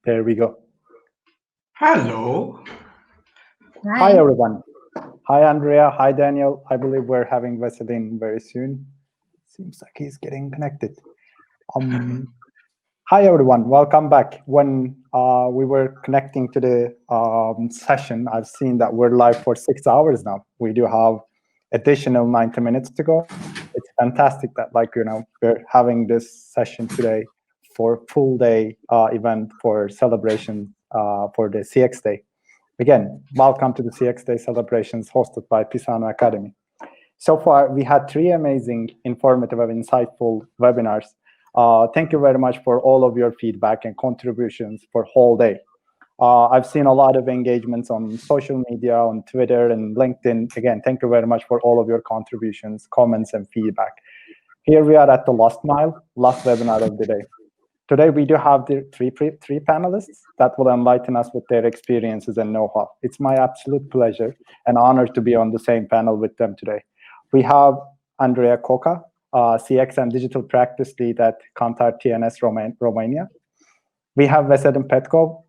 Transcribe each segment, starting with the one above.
There we go. Hello. Hi, everyone. Hi, Andrea. Hi, Daniel. I believe we're having Vaseline very soon. Seems like he's getting connected. Hi, everyone. Welcome back. When we were connecting to the session, I've seen that we're live for 6 hours now. We do have additional 90 minutes to go. It's fantastic that, we're having this session today for full day event for celebration for the CX Day. Again, welcome to the CX Day celebrations hosted by Pisano Academy. So far, we had 3 amazing, informative, and insightful webinars. Thank you very much for all of your feedback and contributions for whole day. I've seen a lot of engagements on social media, on Twitter and LinkedIn. Again, thank you very much for all of your contributions, comments, and feedback. Here we are at the last mile, last webinar of the day. Today, we do have the three panelists that will enlighten us with their experiences and know-how. It's my absolute pleasure and honor to be on the same panel with them today. We have Andrea Coca, CX and Digital Practice Lead at Kantar TNS Romania. We have Veselin Petkov,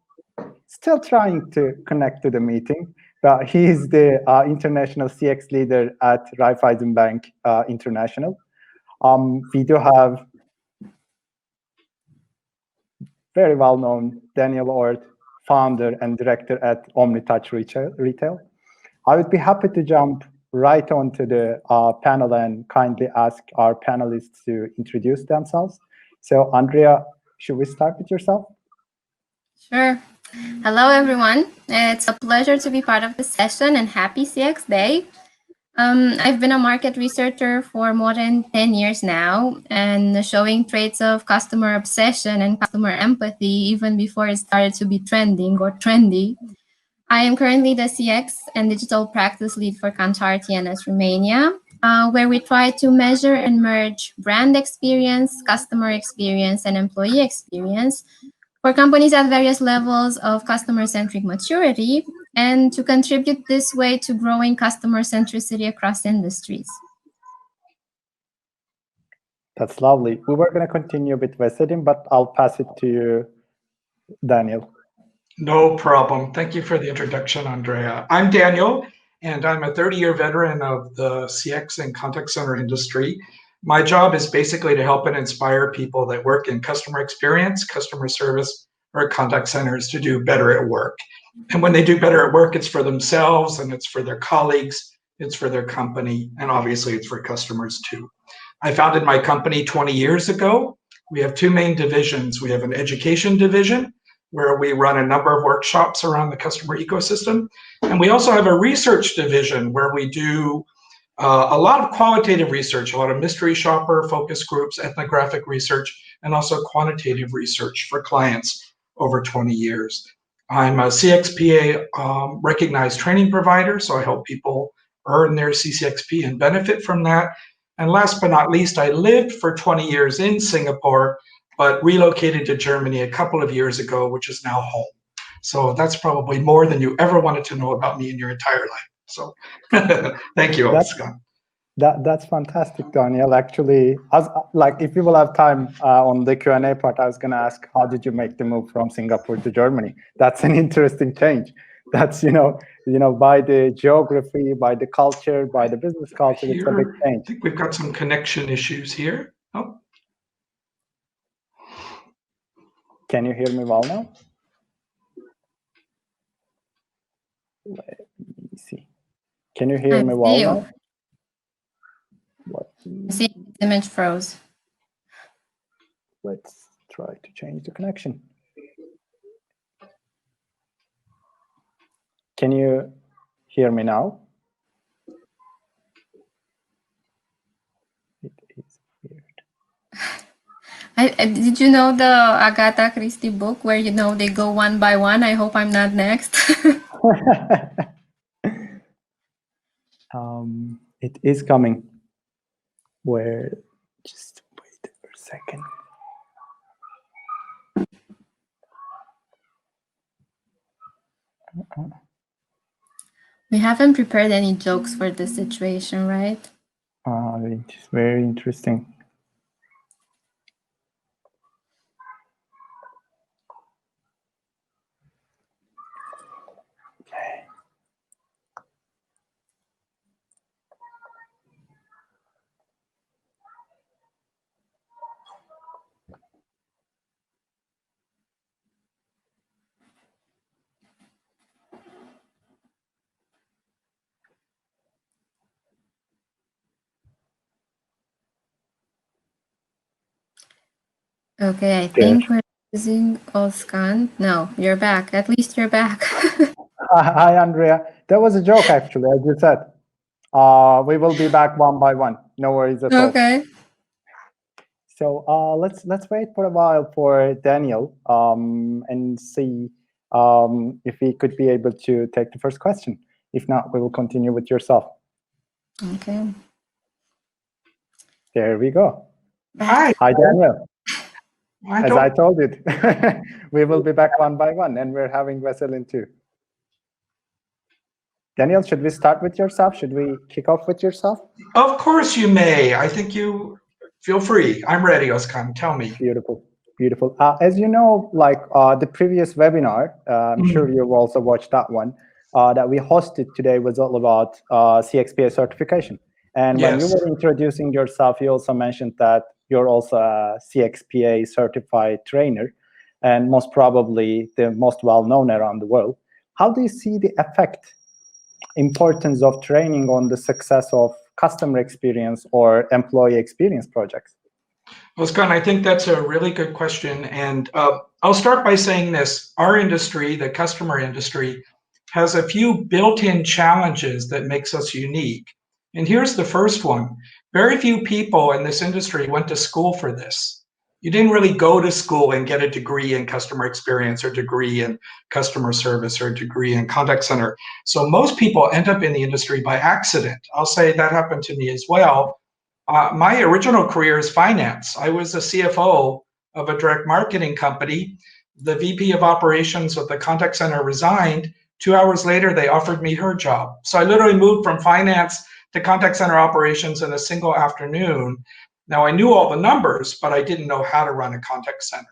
still trying to connect to the meeting. He is the International CX Leader at Raiffeisen Bank International. We do have very well-known Daniel Ort, founder and director at OmniTouch Retail. I would be happy to jump right onto the panel and kindly ask our panelists to introduce themselves. So, Andrea, should we start with yourself? Sure. Hello, everyone. It's a pleasure to be part of the session and happy CX Day. I've been a market researcher for more than 10 years now and showing traits of customer obsession and customer empathy even before it started to be trending or trendy. I am currently the CX and Digital Practice Lead for Kantar TNS Romania, where we try to measure and merge brand experience, customer experience, and employee experience for companies at various levels of customer-centric maturity, and to contribute this way to growing customer centricity across industries. That's lovely. We were going to continue with Veselin, but I'll pass it to you, Daniel. No problem. Thank you for the introduction, Andrea. I'm Daniel, and I'm a 30-year veteran of the CX and contact center industry. My job is basically to help and inspire people that work in customer experience, customer service, or contact centers to do better at work. And when they do better at work, it's for themselves and it's for their colleagues, it's for their company, and obviously it's for customers too. I founded my company 20 years ago. We have 2 main divisions. We have an education division where we run a number of workshops around the customer ecosystem. And we also have a research division where we do a lot of qualitative research, a lot of mystery shopper focus groups, ethnographic research, and also quantitative research for clients over 20 years. I'm a CXPA recognized training provider, so I help people earn their CCXP and benefit from that. And last but not least, I lived for 20 years in Singapore, but relocated to Germany a couple of years ago, which is now home. So that's probably more than you ever wanted to know about me in your entire life. So thank you, Scott. That's fantastic, Daniel. Actually, if we will have time on the Q&A part, I was going to ask, how did you make the move from Singapore to Germany? That's an interesting change. That's, by the geography, by the culture, by the business culture, it's a big change. I think we've got some connection issues here. Oh. Can you hear me well now? Let me see. Can you hear me well now? See, the image froze. Let's try to change the connection. Can you hear me now? It is weird. Did you know the Agatha Christie book where, they go one by one? I hope I'm not next. It is coming. Just wait for a second. We haven't prepared any jokes for this situation, right? It's very interesting. Okay, I think we're losing Oskan. No, you're back. At least you're back. Hi, Andrea. That was a joke, actually, as you said. We will be back one by one. No worries at all. Okay. So let's wait for a while for Daniel and see if he could be able to take the first question. If not, we will continue with yourself. Okay. There we go. Hi. Hi, Daniel. I As I told you, we will be back one by one, and we're having Veselin too. Daniel, should we start with yourself? Should we kick off with yourself? Of course you may. I think you feel free. I'm ready, Oskan. Tell me. Beautiful, beautiful. As you know, like the previous webinar, I'm sure you've also watched that one, that we hosted today was all about CXPA certification. And when you were introducing yourself, you also mentioned that you're also a CXPA certified trainer, and most probably the most well-known around the world. How do you see the importance of training on the success of customer experience or employee experience projects? Oskan, I think that's a really good question. And I'll start by saying this. Our industry, the customer industry, has a few built-in challenges that makes us unique. And here's the first one. Very few people in this industry went to school for this. You didn't really go to school and get a degree in customer experience or degree in customer service or degree in contact center. So most people end up in the industry by accident. I'll say that happened to me as well. My original career is finance. I was a CFO of a direct marketing company. The VP of operations of the contact center resigned. 2 hours later, they offered me her job. So I literally moved from finance to contact center operations in a single afternoon. Now, I knew all the numbers, but I didn't know how to run a contact center.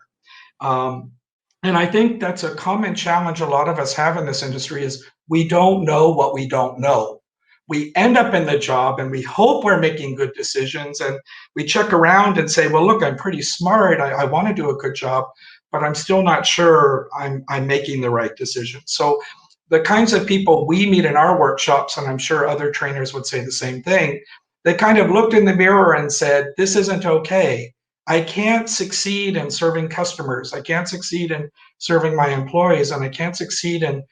And I think that's a common challenge a lot of us have in this industry is we don't know what we don't know. We end up in the job and we hope we're making good decisions, and we check around and say, well, look, I'm pretty smart. I want to do a good job, but I'm still not sure I'm making the right decision. So the kinds of people we meet in our workshops, and I'm sure other trainers would say the same thing, they kind of looked in the mirror and said, this isn't okay. I can't succeed in serving customers. I can't succeed in serving my employees, and I can't succeed in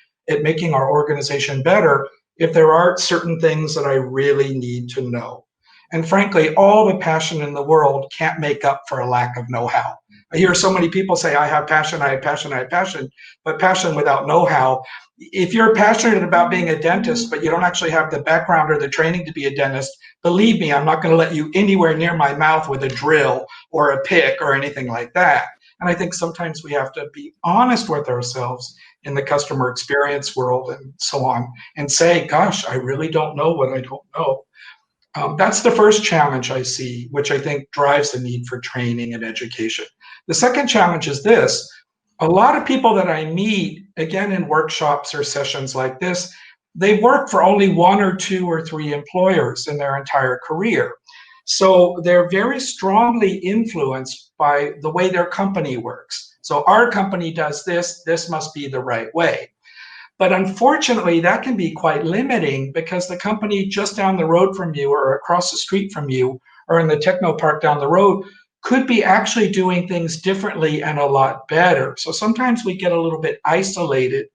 making our organization better if there aren't certain things that I really need to know. And frankly, all the passion in the world can't make up for a lack of know-how. I hear so many people say, I have passion, I have passion, I have passion, but passion without know-how. If you're passionate about being a dentist, but you don't actually have the background or the training to be a dentist, believe me, I'm not going to let you anywhere near my mouth with a drill or a pick or anything like that. And I think sometimes we have to be honest with ourselves in the customer experience world and so on, and say, gosh, I really don't know what I don't know. That's the first challenge I see, which I think drives the need for training and education. The second challenge is this. A lot of people that I meet, again, in workshops or sessions like this, they work for only 1 or 2 or 3 employers in their entire career. So they're very strongly influenced by the way their company works. So our company does this, this must be the right way. But unfortunately, that can be quite limiting because the company just down the road from you or across the street from you or in the techno park down the road could be actually doing things differently and a lot better. So sometimes we get a little bit isolated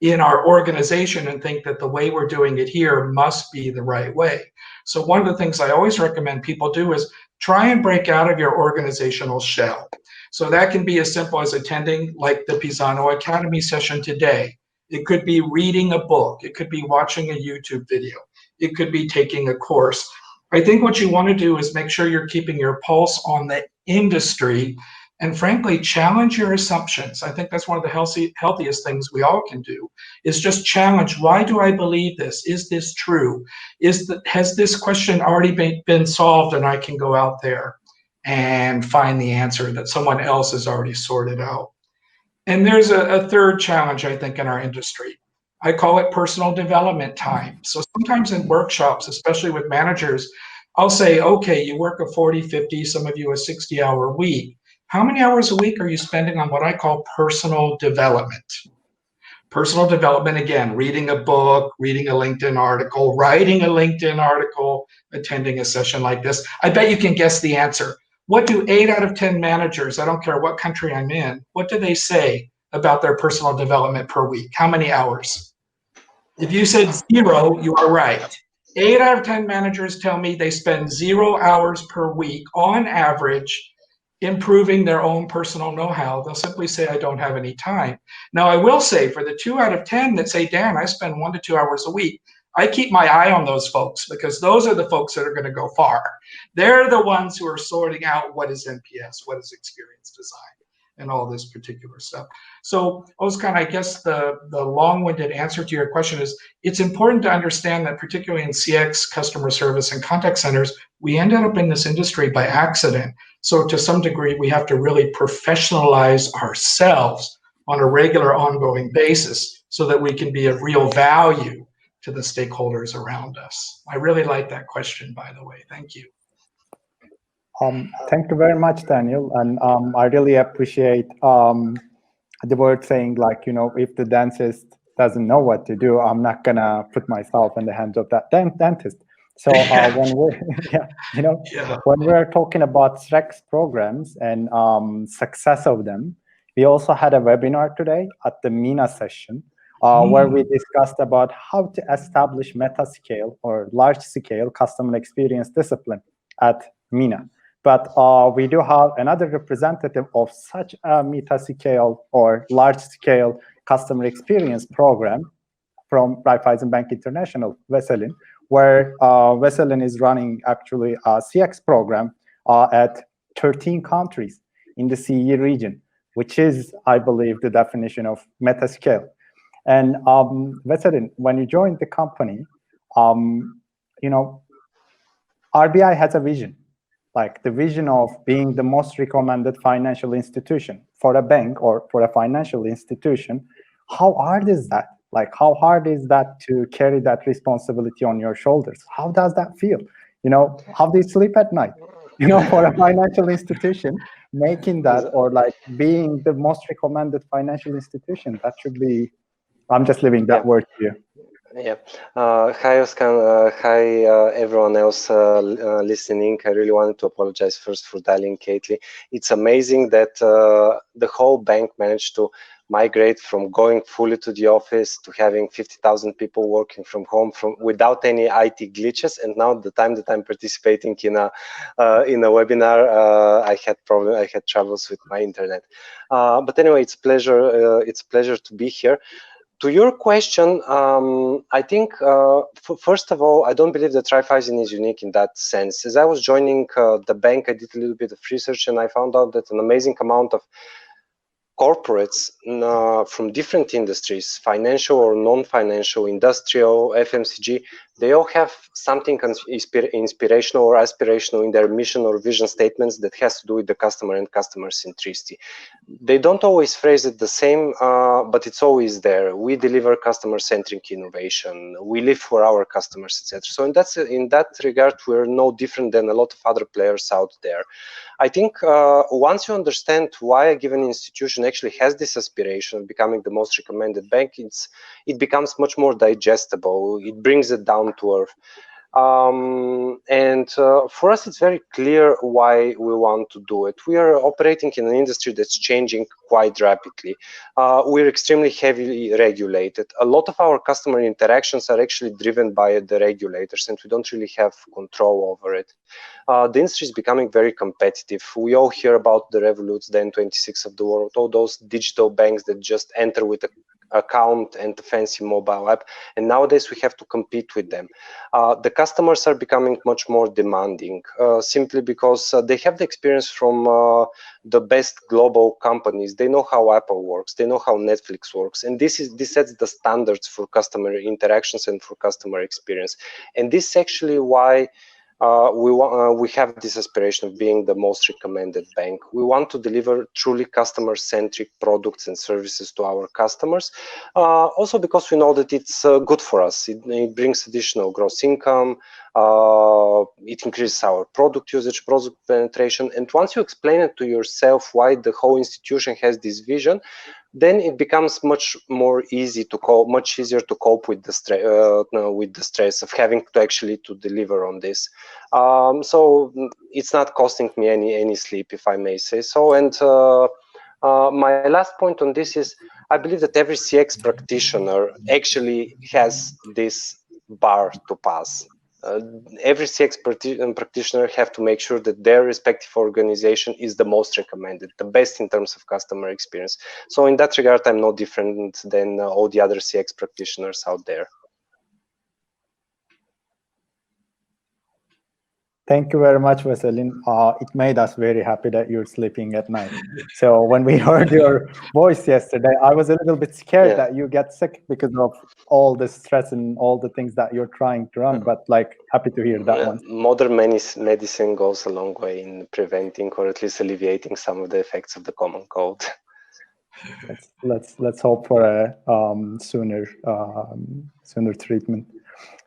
in our organization and think that the way we're doing it here must be the right way. So one of the things I always recommend people do is try and break out of your organizational shell. So that can be as simple as attending like the Pisano Academy session today. It could be reading a book. It could be watching a YouTube video. It could be taking a course. I think what you want to do is make sure you're keeping your pulse on the industry and frankly, challenge your assumptions. I think that's one of the healthiest things we all can do is just challenge, why do I believe this? Is this true? Has this question already been solved and I can go out there and find the answer that someone else has already sorted out? And there's a third challenge, I think, in our industry. I call it personal development time. So sometimes in workshops, especially with managers, I'll say, okay, you work a 40, 50, some of you a 60-hour week. How many hours a week are you spending on what I call personal development? Personal development, again, reading a book, reading a LinkedIn article, writing a LinkedIn article, attending a session like this. I bet you can guess the answer. what do 8 out of 10 managers, I don't care what country I'm in, what do they say about their personal development per week? How many hours? If you said 0, you are right. 8 out of 10 managers tell me they spend 0 hours per week on average improving their own personal know-how. They'll simply say, I don't have any time. Now, I will say for the 2 out of 10 that say, Dan, I spend 1 to 2 hours a week, I keep my eye on those folks because those are the folks that are going to go far. They're the ones who are sorting out what is NPS, what is experience design, and all this particular stuff. So, Ozkan, I guess the long-winded answer to your question is it's important to understand that particularly in CX, customer service, and contact centers, we ended up in this industry by accident. So to some degree, we have to really professionalize ourselves on a regular ongoing basis so that we can be of real value to the stakeholders around us. I really like that question, by the way. Thank you. Thank you very much, Daniel. And I really appreciate the word saying, like, you know, if the dentist doesn't know what to do, I'm not gonna put myself in the hands of that dentist. So when we're, when we're talking about SREX programs and success of them, we also had a webinar today at the MENA session where we discussed about how to establish meta-scale or large-scale customer experience discipline at MENA. But we do have another representative of such a meta-scale or large-scale customer experience program from Raiffeisen Bank International, Veselin, where Veselin is running actually a CX program at 13 countries in the CEE region, which is, I believe, the definition of meta-scale. And Veselin, when you joined the company, RBI has a vision, like the vision of being the most recommended financial institution for a bank or for a financial institution. How hard is that? Like, how hard is that to carry that responsibility on your shoulders? How does that feel? How do you sleep at night? For a financial institution, making that or like being the most recommended financial institution, that should be, I'm just leaving that word to you. Yeah. Hi, Ozkan. Hi, everyone else listening. I really wanted to apologize first for dialing Kately. It's amazing that the whole bank managed to migrate from going fully to the office to having 50,000 people working from home without any IT glitches. And now the time that I'm participating in a webinar, I had troubles with my internet. But anyway, it's a pleasure to be here. To your question, I think, first of all, I don't believe that Raiffeisen is unique in that sense. As I was joining the bank, I did a little bit of research and I found out that an amazing amount of corporates from different industries, financial or non-financial, industrial, FMCG, they all have something inspirational or aspirational in their mission or vision statements that has to do with the customer and customer centricity. They don't always phrase it the same, but it's always there. We deliver customer-centric innovation. We live for our customers, etc. So in that regard, we're no different than a lot of other players out there. I think once you understand why a given institution actually has this aspiration of becoming the most recommended bank, it becomes much more digestible. It brings it down to earth. For us, it's very clear why we want to do it. We are operating in an industry that's changing quite rapidly. We're extremely heavily regulated. A lot of our customer interactions are actually driven by the regulators, and we don't really have control over it. The industry is becoming very competitive. We all hear about the Revoluts, the N26 of the world, all those digital banks that just enter with an account and a fancy mobile app, and nowadays we have to compete with them. The customers are becoming much more demanding, simply because they have the experience from the best global companies. They know how Apple works, they know how Netflix works, and this sets the standards for customer interactions and for customer experience. And this is actually why we have this aspiration of being the most recommended bank. We want to deliver truly customer-centric products and services to our customers, also because we know that it's good for us. It brings additional gross income, It increases our product usage, product penetration. And once you explain it to yourself why the whole institution has this vision, then it becomes much easier to cope with the stress of having to actually deliver on this. So it's not costing me any sleep, if I may say so. And my last point on this is, I believe that every CX practitioner actually has this bar to pass. Every CX practitioner have to make sure that their respective organization is the most recommended, the best in terms of customer experience. So in that regard, I'm no different than all the other CX practitioners out there. Thank you very much, Veselin. It made us very happy that you're sleeping at night. So when we heard your voice yesterday, I was a little bit scared that you get sick because of all the stress and all the things that you're trying to run, but like happy to hear that one. Modern medicine goes a long way in preventing or at least alleviating some of the effects of the common cold. Let's hope for a sooner treatment.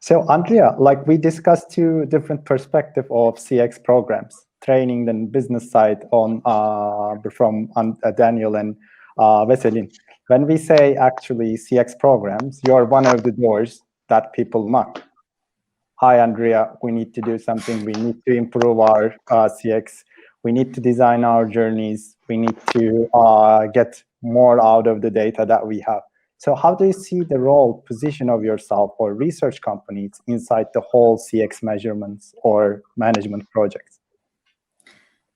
So Andrea, like we discussed two different perspectives of CX programs, training and business side on from Daniel and Veselin. When we say actually CX programs, you're one of the doors that people knock. Hi, Andrea, we need to do something. We need to improve our CX. We need to design our journeys. We need to get more out of the data that we have. So how do you see the role, position of yourself or research companies inside the whole CX measurements or management projects?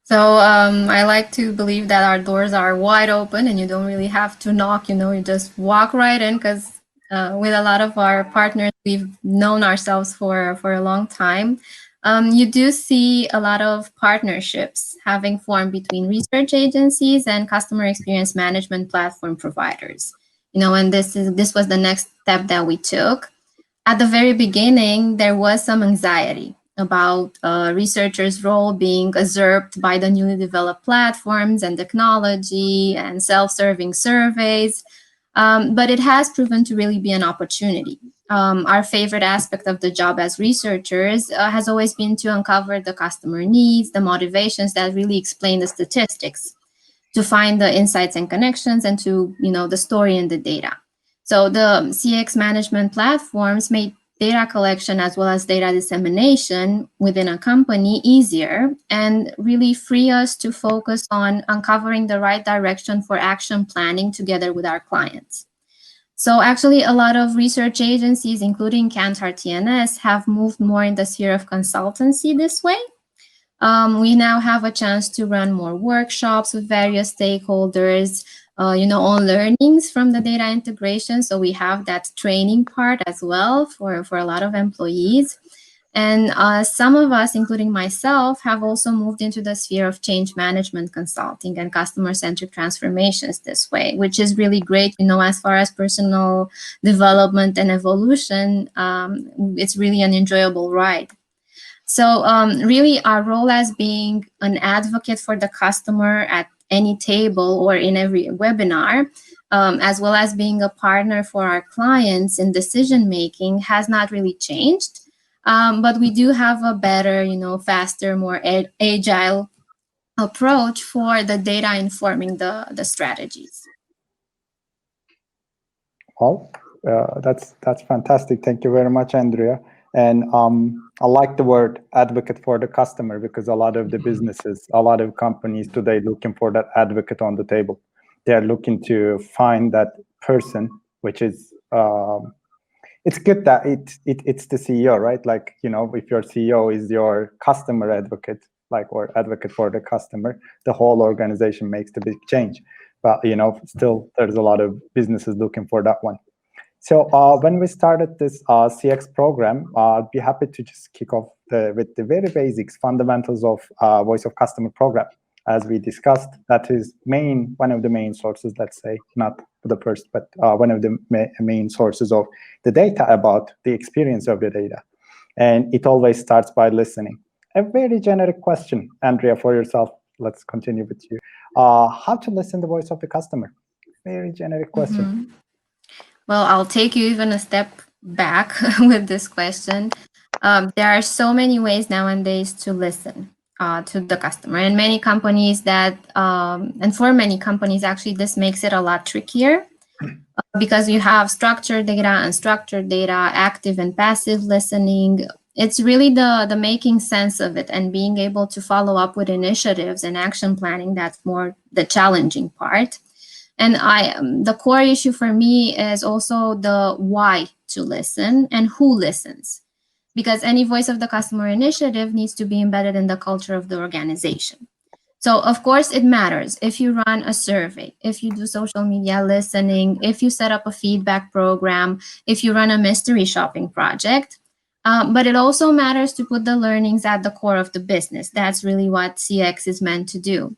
So I like to believe that our doors are wide open and you don't really have to knock, you just walk right in, because with a lot of our partners, we've known ourselves for a long time. You do see a lot of partnerships having formed between research agencies and customer experience management platform providers. And this was the next step that we took. At the very beginning, there was some anxiety about researchers' role being usurped by the newly developed platforms and technology and self-serving surveys. But it has proven to really be an opportunity. Our favorite aspect of the job as researchers has always been to uncover the customer needs, the motivations that really explain the statistics, to find the insights and connections, and to, the story and the data. So the CX management platforms made data collection as well as data dissemination within a company easier and really free us to focus on uncovering the right direction for action planning together with our clients. So actually, a lot of research agencies, including Kantar TNS, have moved more in the sphere of consultancy this way. We now have a chance to run more workshops with various stakeholders, on learnings from the data integration. So we have that training part as well for a lot of employees. And some of us, including myself, have also moved into the sphere of change management consulting and customer-centric transformations this way, which is really great, as far as personal development and evolution. It's really an enjoyable ride. So really our role as being an advocate for the customer at any table or in every webinar, as well as being a partner for our clients in decision-making, has not really changed. But we do have a better, faster, more agile approach for the data informing the strategies. Well, that's fantastic. Thank you very much, Andrea. And I like the word advocate for the customer, because a lot of the businesses, a lot of companies today looking for that advocate on the table. They're looking to find that person, which is, it's good that it's the CEO, right? Like, if your CEO is your customer advocate, or advocate for the customer, the whole organization makes the big change. But, still there's a lot of businesses looking for that one. So when we started this CX program, I'd be happy to just kick off with the very basics, fundamentals of Voice of Customer program. As we discussed, that is one of the main sources, let's say, not the first, but one of the main sources of the data about the experience of the data. And it always starts by listening. A very generic question, Andrea, for yourself. Let's continue with you. How to listen to the voice of the customer? Very generic question. Mm-hmm. Well, I'll take you even a step back with this question. There are so many ways nowadays to listen to the customer, and many companies and for many companies, actually, this makes it a lot trickier because you have structured data, unstructured data, active and passive listening. It's really the making sense of it and being able to follow up with initiatives and action planning that's more the challenging part. And the core issue for me is also the why to listen and who listens, because any voice of the customer initiative needs to be embedded in the culture of the organization. So of course it matters if you run a survey, if you do social media listening, if you set up a feedback program, if you run a mystery shopping project. But it also matters to put the learnings at the core of the business. That's really what CX is meant to do.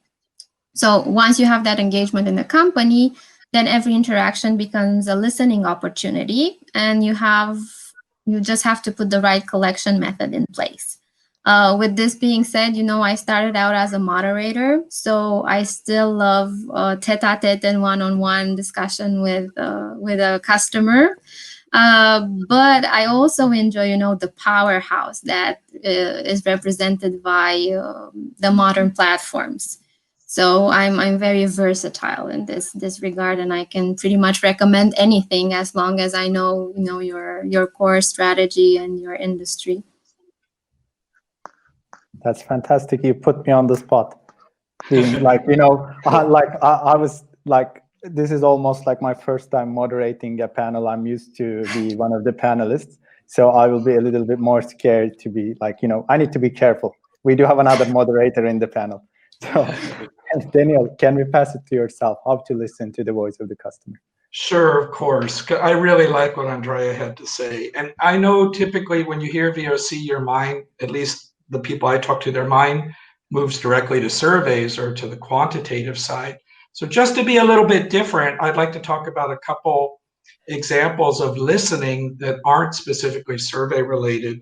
So once you have that engagement in the company, then every interaction becomes a listening opportunity, and you just have to put the right collection method in place. With this being said, I started out as a moderator, so I still love tete-a-tete and one-on-one discussion with a customer. But I also enjoy, the powerhouse that is represented by the modern platforms. So I'm very versatile in this regard, and I can pretty much recommend anything as long as I know your core strategy and your industry. That's fantastic. You put me on the spot. Being like, I was like, this is almost like my first time moderating a panel. I'm used to be one of the panelists, so I will be a little bit more scared to be like, I need to be careful. We do have another moderator in the panel. So, Daniel, can we pass it to yourself, how to listen to the voice of the customer? Sure, of course. I really like what Andrea had to say. And I know typically when you hear VOC, your mind, at least the people I talk to, their mind moves directly to surveys or to the quantitative side. So just to be a little bit different, I'd like to talk about a couple examples of listening that aren't specifically survey related,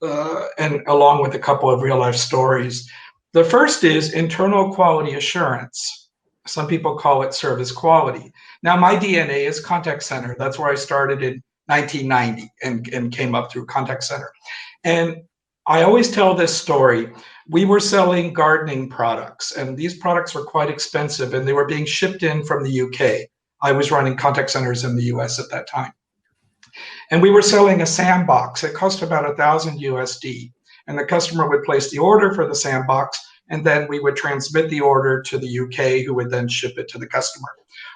and along with a couple of real life stories. The first is internal quality assurance. Some people call it service quality. Now, my DNA is contact center. That's where I started in 1990 and came up through contact center. And I always tell this story. We were selling gardening products, and these products were quite expensive, and they were being shipped in from the UK. I was running contact centers in the US at that time. And we were selling a sandbox. It cost about 1,000 USD. And the customer would place the order for the sandbox, and then we would transmit the order to the UK, who would then ship it to the customer.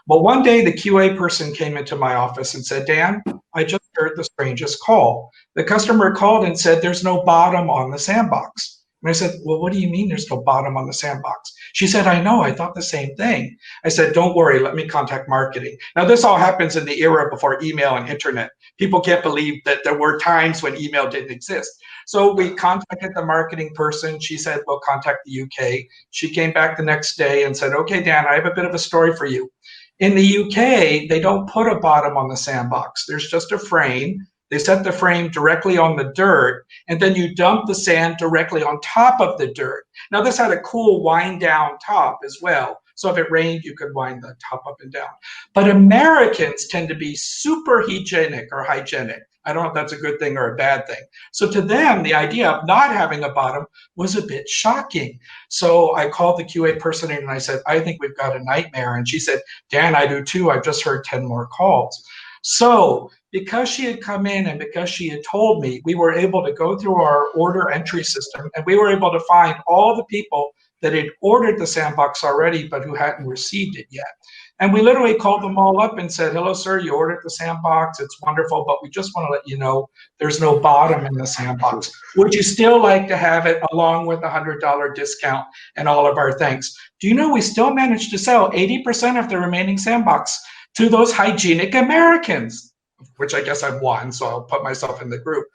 Well, one day the QA person came into my office and said, Dan, I just heard the strangest call. The customer called and said, there's no bottom on the sandbox. And I said, well, what do you mean there's no bottom on the sandbox? She said, I know, I thought the same thing. I said, don't worry, let me contact marketing. Now, this all happens in the era before email and internet. People can't believe that there were times when email didn't exist. So we contacted the marketing person. She said, we'll contact the UK. She came back the next day and said, okay, Dan, I have a bit of a story for you. In the UK, they don't put a bottom on the sandbox. There's just a frame. They set the frame directly on the dirt, and then you dump the sand directly on top of the dirt. Now, this had a cool wind down top as well. So if it rained, you could wind the top up and down. But Americans tend to be super hygienic or hygienic. I don't know if that's a good thing or a bad thing. So to them, the idea of not having a bottom was a bit shocking. So I called the QA person in and I said, I think we've got a nightmare. And she said, Dan, I do too. I've just heard 10 more calls. So because she had come in and because she had told me, we were able to go through our order entry system, and we were able to find all the people that had ordered the sandbox already, but who hadn't received it yet. And we literally called them all up and said, hello, sir, you ordered the sandbox. It's wonderful, but we just want to let you know there's no bottom in the sandbox. Would you still like to have it along with a $100 discount and all of our thanks? Do you know we still managed to sell 80% of the remaining sandbox to those hygienic Americans, which I guess I've won, so I'll put myself in the group.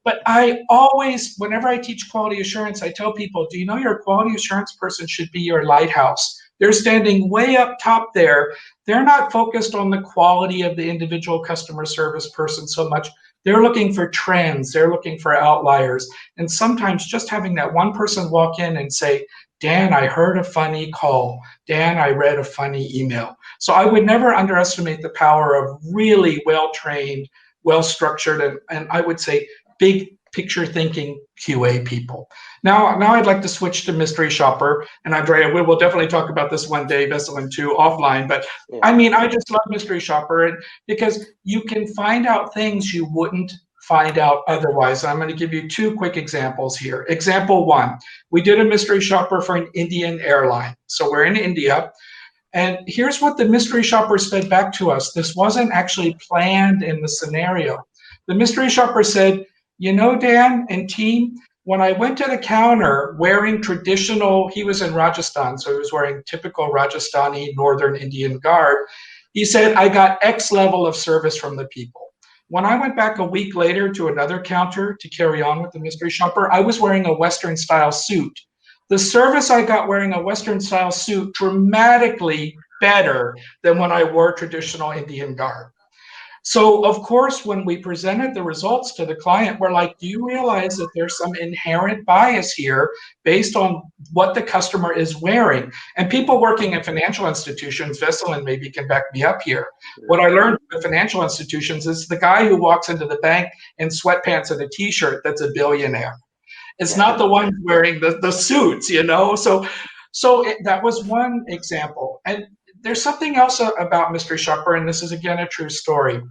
But I always, whenever I teach quality assurance, I tell people, do you know your quality assurance person should be your lighthouse? They're standing way up top there. They're not focused on the quality of the individual customer service person so much. They're looking for trends. They're looking for outliers. And sometimes just having that one person walk in and say, Dan, I heard a funny call. Dan, I read a funny email. So I would never underestimate the power of really well-trained, well-structured, and I would say big picture thinking QA people. Now I'd like to switch to mystery shopper, and Andrea, we will definitely talk about this one day, Vesselin too, offline. But Yeah. I mean, I just love mystery shopper, and because you can find out things you wouldn't find out otherwise. I'm going to give you two quick examples here. Example one, we did a mystery shopper for an Indian airline. So we're in India, and here's what the mystery shoppers fed back to us. This wasn't actually planned in the scenario. The mystery shopper said, you know, Dan and team, when I went to the counter wearing traditional, he was in Rajasthan, so he was wearing typical Rajasthani Northern Indian garb. He said, I got X level of service from the people. When I went back a week later to another counter to carry on with the mystery shopper, I was wearing a Western style suit. The service I got wearing a Western style suit dramatically better than when I wore traditional Indian garb. So of course, when we presented the results to the client, we're like, do you realize that there's some inherent bias here based on what the customer is wearing? And people working in financial institutions, Vesselin maybe can back me up here. What I learned with financial institutions is the guy who walks into the bank in sweatpants and a t-shirt that's a billionaire. It's not the one wearing the suits, you know? So that was one example. And there's something else about mystery shopper, and this is again a true story.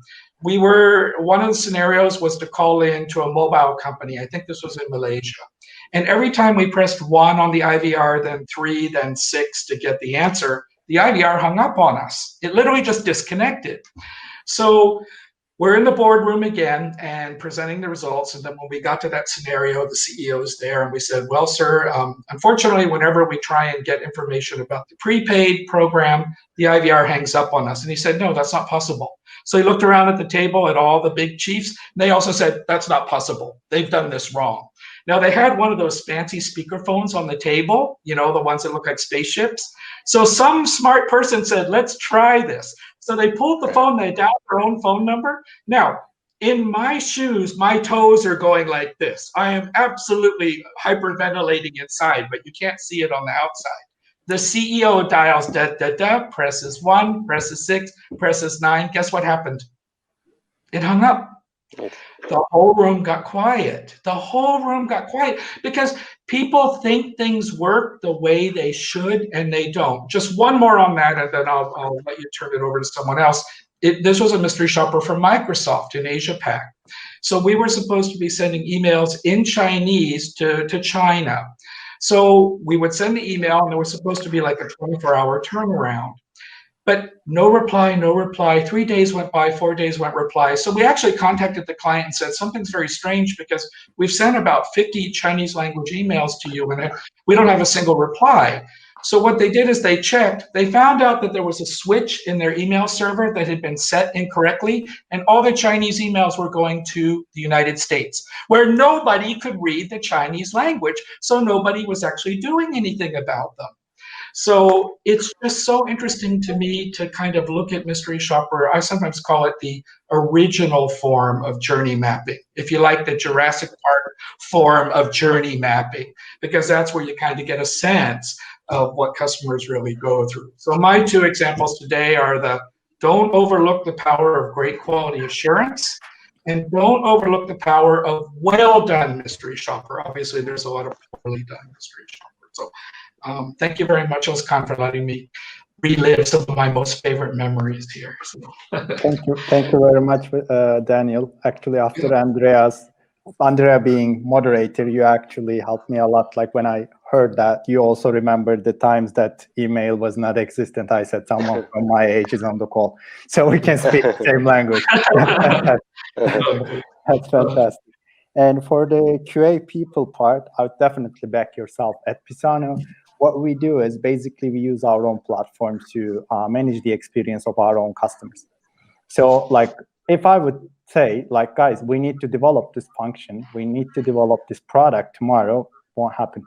One of the scenarios was to call in to a mobile company. I think this was in Malaysia. And every time we pressed 1 on the IVR, then 3, then 6 to get the answer, the IVR hung up on us. It literally just disconnected. So we're in the boardroom again and presenting the results. And then when we got to that scenario, the CEO was there and we said, well, sir, unfortunately, whenever we try and get information about the prepaid program, the IVR hangs up on us. And he said, no, that's not possible. So he looked around at the table at all the big chiefs. And they also said, that's not possible. They've done this wrong. Now, they had one of those fancy speakerphones on the table, you know, the ones that look like spaceships. So some smart person said, let's try this. So they pulled the phone, they dialed their own phone number. Now, in my shoes, my toes are going like this. I am absolutely hyperventilating inside, but you can't see it on the outside. The CEO dials presses 1, presses 6, presses 9. Guess what happened? It hung up. The whole room got quiet. The whole room got quiet because people think things work the way they should and they don't. Just one more on that, and then I'll let you turn it over to someone else. This was a mystery shopper from Microsoft in Asia Pac. So we were supposed to be sending emails in Chinese to China. So we would send the email and there was supposed to be like a 24-hour turnaround. But no reply, no reply. 3 days went by, 4 days went reply. So we actually contacted the client and said, something's very strange because we've sent about 50 Chinese language emails to you and we don't have a single reply. So what they did is they checked. They found out that there was a switch in their email server that had been set incorrectly, and all the Chinese emails were going to the United States, where nobody could read the Chinese language, so nobody was actually doing anything about them. So it's just so interesting to me to kind of look at mystery shopper. I sometimes call it the original form of journey mapping, if you like, the Jurassic Park form of journey mapping, because that's where you kind of get a sense of what customers really go through. So my two examples today are don't overlook the power of great quality assurance, and don't overlook the power of well done mystery shopper. Obviously, there's a lot of poorly done mystery shopper. So thank you very much, Özkan, for letting me relive some of my most favorite memories here. So. Thank you very much, Daniel. Actually, after Andrea being moderator, you actually helped me a lot. Like when I heard that, you also remembered the times that email was not existent. I said someone from my age is on the call, so we can speak the same language. That's fantastic. And for the QA people part, I would definitely back yourself. At Pisano, what we do is basically we use our own platform to manage the experience of our own customers. So like if I would say, like, guys, we need to develop this function, we need to develop this product tomorrow, won't happen.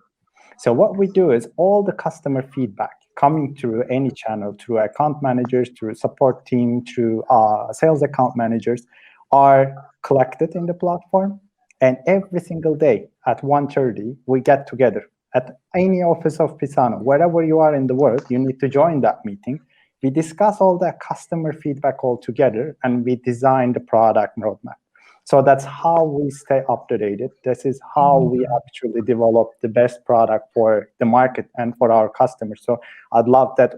So what we do is all the customer feedback coming through any channel, through account managers, through support team, through sales account managers, are collected in the platform. And every single day at 1:30, we get together at any office of Pisano, wherever you are in the world, you need to join that meeting. We discuss all that customer feedback all together, and we design the product roadmap. So that's how we stay up to date. This is how we actually develop the best product for the market and for our customers. So I'd love that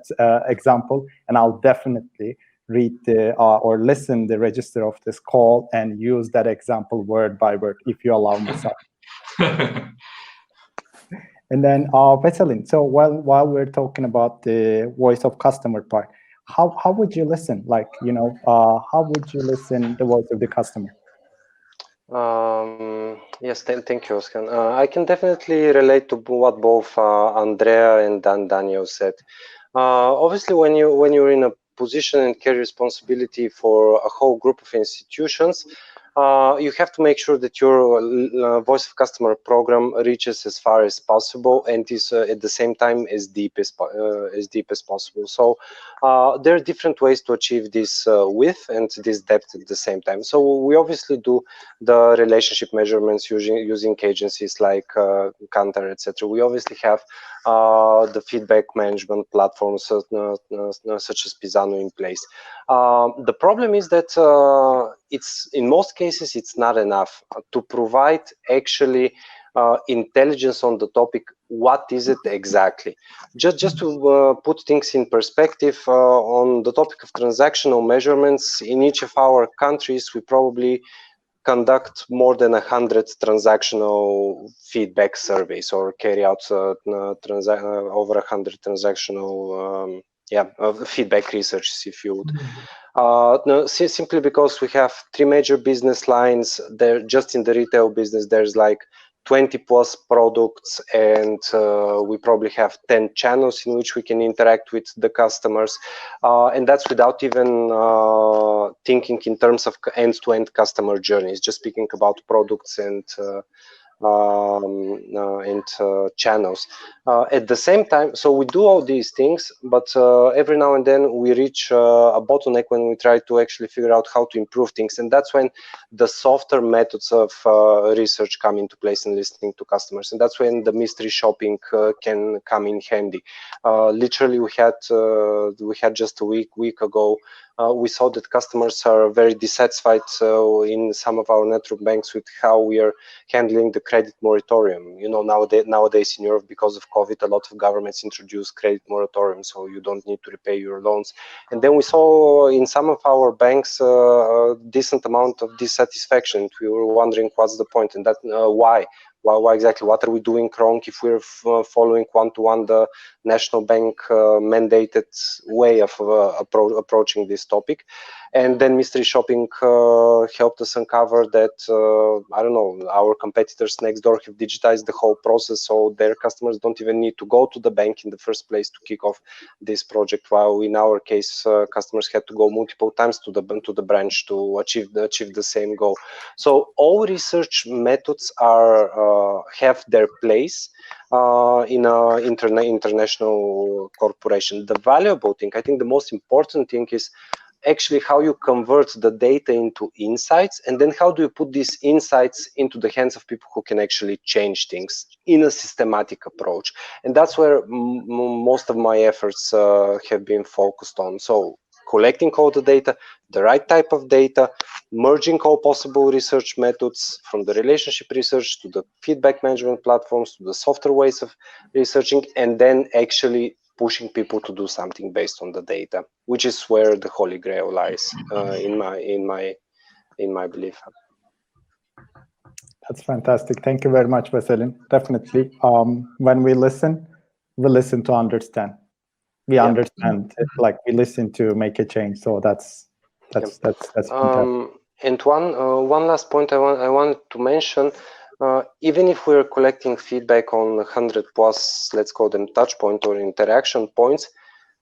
example, and I'll definitely read or listen the register of this call and use that example word by word, if you allow me so. And then Veselin, so while we're talking about the voice of customer part, how would you listen? Like, how would you listen the voice of the customer? Yes, thank you, Oskan. I can definitely relate to what both Andrea and Daniel said. Obviously, when you're in a position and carry responsibility for a whole group of institutions, you have to make sure that your voice of customer program reaches as far as possible and is at the same time as deep as possible. So there are different ways to achieve this width and this depth at the same time. So we obviously do the relationship measurements using agencies like Kantar, etc. We obviously have the feedback management platforms such as Pisano in place. The problem is that it's in most cases it's not enough to provide actually intelligence on the topic. What is it exactly? Just to put things in perspective, on the topic of transactional measurements, in each of our countries, we probably conduct more than 100 transactional feedback surveys or carry out over 100 transactional feedback research, if you would. No, simply because we have 3 major business lines. There, just in the retail business, there's like 20 plus products, and we probably have 10 channels in which we can interact with the customers, and that's without even thinking in terms of end-to-end customer journeys, just speaking about products and channels. At the same time, so we do all these things, but every now and then we reach a bottleneck when we try to actually figure out how to improve things, and that's when the softer methods of research come into place and listening to customers, and that's when the mystery shopping can come in handy. Literally, we had just a week ago. We saw that customers are very dissatisfied in some of our network banks with how we are handling the credit moratorium. You know, nowadays in Europe, because of COVID, a lot of governments introduce credit moratorium, so you don't need to repay your loans. And then we saw in some of our banks a decent amount of dissatisfaction. We were wondering what's the point, and that why exactly, what are we doing wrong if we're following one-to-one the national bank mandated way of approaching this topic. And then mystery shopping helped us uncover that, I don't know, our competitors next door have digitized the whole process, so their customers don't even need to go to the bank in the first place to kick off this project, while in our case, customers had to go multiple times to the branch to achieve the same goal. So all research methods have their place in an international corporation. The valuable thing, I think the most important thing, is actually how you convert the data into insights, and then how do you put these insights into the hands of people who can actually change things in a systematic approach. And that's where most of my efforts have been focused on. So collecting all the data, the right type of data, merging all possible research methods, from the relationship research to the feedback management platforms to the software ways of researching, and then actually pushing people to do something based on the data, which is where the holy grail lies, in my belief. That's fantastic. Thank you very much, Veselin. Definitely, when we listen to understand. We understand it, like we listen to make a change. So that's fantastic. And one last point I wanted to mention. Even if we're collecting feedback on 100 plus, let's call them touch point or interaction points,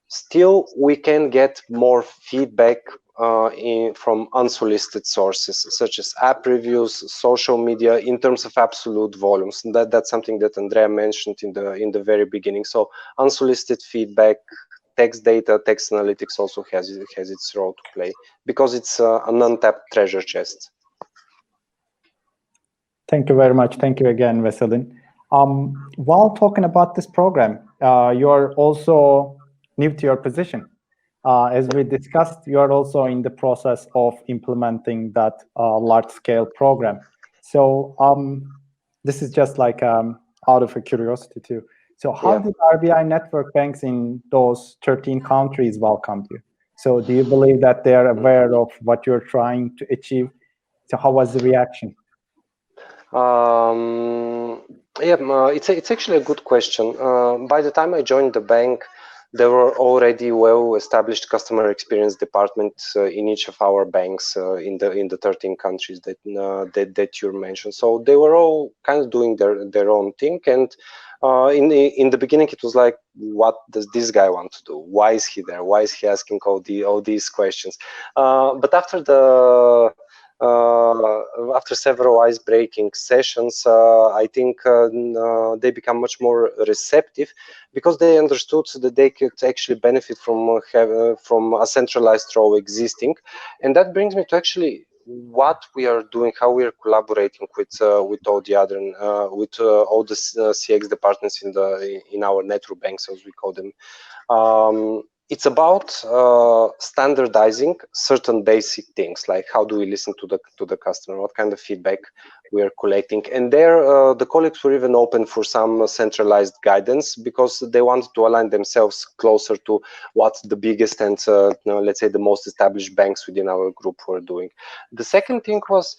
still we can get more feedback from unsolicited sources, such as app reviews, social media, in terms of absolute volumes. And that's something that Andrea mentioned in the very beginning. So unsolicited feedback, text data, text analytics also has its role to play, because it's an untapped treasure chest. Thank you very much. Thank you again, Veselin. While talking about this program, you're also new to your position. as we discussed, you are also in the process of implementing that large-scale program. So this is just like out of a curiosity too. So how did RBI network banks in those 13 countries welcome you? So do you believe that they are aware of what you're trying to achieve? So how was the reaction? It's actually a good question. By the time I joined the bank, there were already well-established customer experience departments in each of our banks in the 13 countries that you mentioned. So they were all kind of doing their own thing. And in the beginning, it was like, what does this guy want to do? Why is he there? Why is he asking all these questions? But after several ice-breaking sessions, I think they become much more receptive because they understood that they could actually benefit from a centralized role existing. And that brings me to actually what we are doing, how we are collaborating with all the other all the CX departments in our network banks, as we call them. It's about standardizing certain basic things, like how do we listen to the customer, what kind of feedback we are collecting, and there the colleagues were even open for some centralized guidance because they wanted to align themselves closer to what the biggest and let's say the most established banks within our group were doing. The second thing was,